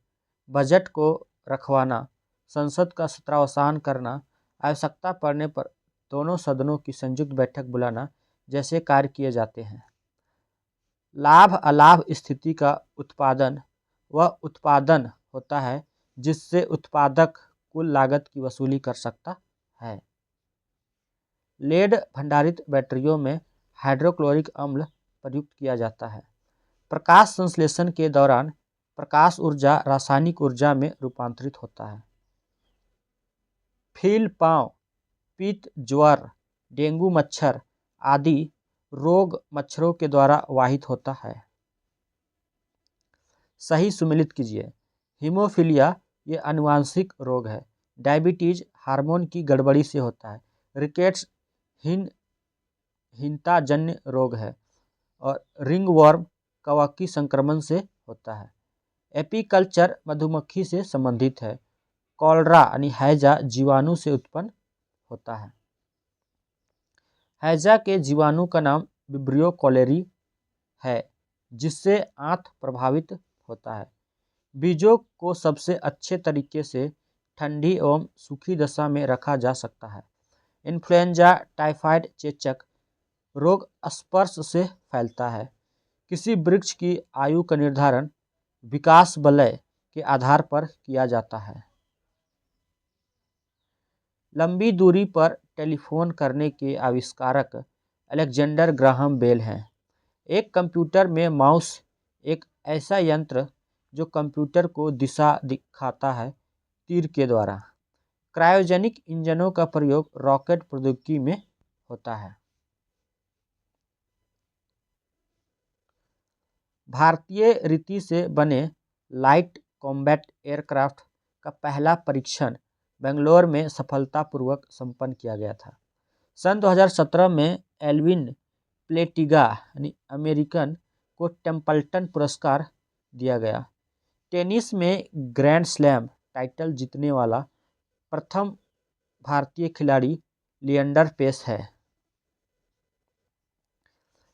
बजट को रखवाना, संसद का सत्रावसान करना, आवश्यकता पड़ने पर दोनों सदनों की संयुक्त बैठक बुलाना जैसे कार्य किए जाते हैं। लाभ अलाभ स्थिति का उत्पादन वह उत्पादन होता है जिससे उत्पादक कुल लागत की वसूली कर सकता है। लेड भंडारित बैटरियों में हाइड्रोक्लोरिक अम्ल प्रयुक्त किया जाता है। प्रकाश संश्लेषण के दौरान प्रकाश ऊर्जा रासायनिक ऊर्जा में रूपांतरित होता है। फील पांव, पित्त, ज्वर, डेंगू मच्छर आदि रोग मच्छरों के द्वारा वाहित होता है। सही सुमेलित कीजिए। हीमोफीलिया ये आनुवांशिक रोग है। डायबिटीज हार्मोन की गड़बड़ी से होता है। रिकेट्स हीनताजन्य रोग है और रिंगवर्म कवकी संक्रमण से होता है। एपीकल्चर मधुमक्खी से संबंधित है। कॉलरा यानी हैजा जीवाणु से उत्पन्न होता है। हैजा के जीवाणु का नाम विब्रियो कॉलेरी है, जिससे आंत प्रभावित होता है। बीजों को सबसे अच्छे तरीके से ठंडी एवं सूखी दशा में रखा जा सकता है। इन्फ्लुएंजा, टाइफाइड, चेचक रोग स्पर्श से फैलता है। किसी वृक्ष की आयु का निर्धारण विकास वलय के आधार पर किया जाता है। लंबी दूरी पर टेलीफोन करने के आविष्कारक अलेक्जेंडर ग्राहम बेल हैं। एक कंप्यूटर में माउस एक ऐसा यंत्र जो कंप्यूटर को दिशा दिखाता है तीर के द्वारा। क्रायोजेनिक इंजनों का प्रयोग रॉकेट प्रौद्योगिकी में होता है। भारतीय रीति से बने लाइट कॉम्बैट एयरक्राफ्ट का पहला परीक्षण बेंगलोर में सफलतापूर्वक संपन्न किया गया था। सन 2017 में एल्विन प्लेटिगा यानी अमेरिकन को टेम्पल्टन पुरस्कार दिया गया। टेनिस में ग्रैंड स्लैम टाइटल जीतने वाला प्रथम भारतीय खिलाड़ी लिएंडर पेस है।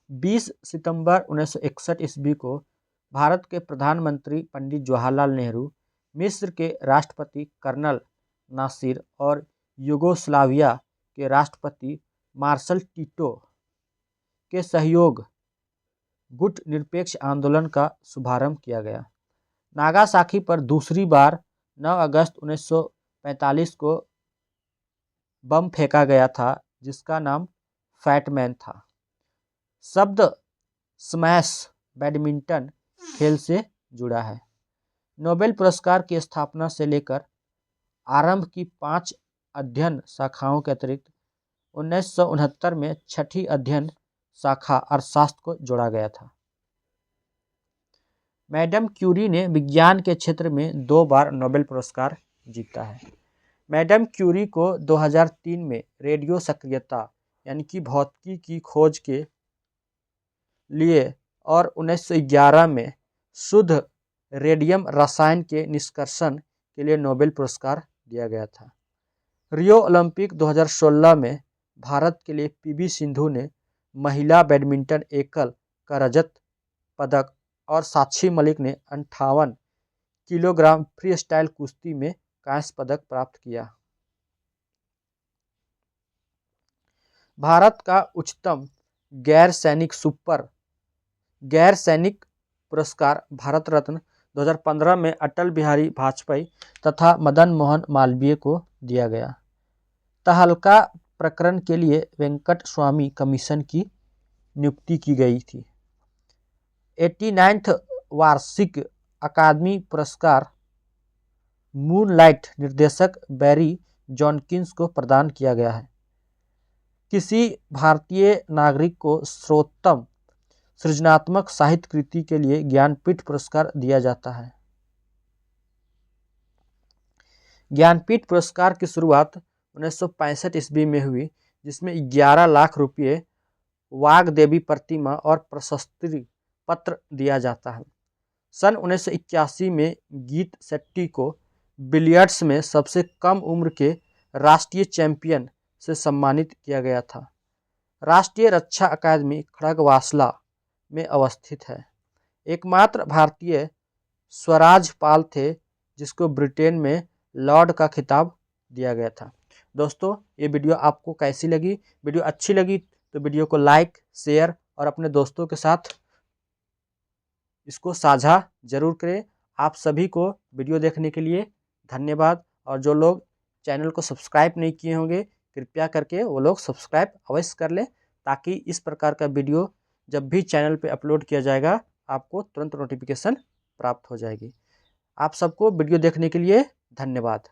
20 सितंबर 1961 ईस्वी को भारत के प्रधानमंत्री पंडित जवाहरलाल नेहरू, मिस्र के राष्ट्रपति कर्नल नासिर और यूगोस्लाविया के राष्ट्रपति मार्शल टीटो के सहयोग गुट निरपेक्ष आंदोलन का शुभारंभ किया गया। नागासाकी पर दूसरी बार 9 अगस्त 1945 को बम फेंका गया था, जिसका नाम फैटमैन था। शब्द स्मैश बैडमिंटन खेल से जुड़ा है। नोबेल पुरस्कार की स्थापना से लेकर आरंभ की 5 अध्ययन शाखाओं के अतिरिक्त 1969 में छठी अध्ययन शाखा अर्थशास्त्र को जोड़ा गया था। मैडम क्यूरी ने विज्ञान के क्षेत्र में 2 बार नोबेल पुरस्कार जीता है। मैडम क्यूरी को 2003 में रेडियो सक्रियता यानी कि भौतिकी की खोज के लिए और 1911 में शुद्ध रेडियम रसायन के निष्कर्षण के लिए नोबेल पुरस्कार दिया गया था। रियो ओलंपिक 2016 में भारत के लिए पीवी सिंधु ने महिला बैडमिंटन एकल का रजत पदक और साक्षी मलिक ने 58 किलोग्राम फ्री स्टाइल कुश्ती में कांस्य पदक प्राप्त किया। भारत का उच्चतम गैर सैनिक पुरस्कार भारत रत्न 2015 में अटल बिहारी वाजपेयी तथा मदन मोहन मालवीय को दिया गया। तहलका प्रकरण के लिए वेंकट स्वामी कमीशन की नियुक्ति की गई थी। 89th वार्षिक अकादमी पुरस्कार मूनलाइट निर्देशक बैरी जॉनकिन्स को प्रदान किया गया है। किसी भारतीय नागरिक को सर्वोत्तम सृजनात्मक साहित्य कृति के लिए ज्ञानपीठ पुरस्कार दिया जाता है। ज्ञानपीठ पुरस्कार की शुरुआत 1965 ईस्वी में हुई, जिसमें 11 लाख रुपये वाग्देवी प्रतिमा और प्रशस्ति पत्र दिया जाता है। सन 1981 में गीत शेट्टी को बिलियर्ड्स में सबसे कम उम्र के राष्ट्रीय चैंपियन से सम्मानित किया गया था। राष्ट्रीय रक्षा अकादमी खड़गवासला में अवस्थित है। एकमात्र भारतीय स्वराज पाल थे जिसको ब्रिटेन में लॉर्ड का खिताब दिया गया था। दोस्तों, ये वीडियो आपको कैसी लगी? वीडियो अच्छी लगी तो वीडियो को लाइक, शेयर और अपने दोस्तों के साथ इसको साझा जरूर करें। आप सभी को वीडियो देखने के लिए धन्यवाद, और जो लोग चैनल को सब्सक्राइब नहीं किए होंगे कृपया करके वो लोग सब्सक्राइब अवश्य कर लें, ताकि इस प्रकार का वीडियो जब भी चैनल पे अपलोड किया जाएगा आपको तुरंत नोटिफिकेशन प्राप्त हो जाएगी। आप सबको वीडियो देखने के लिए धन्यवाद।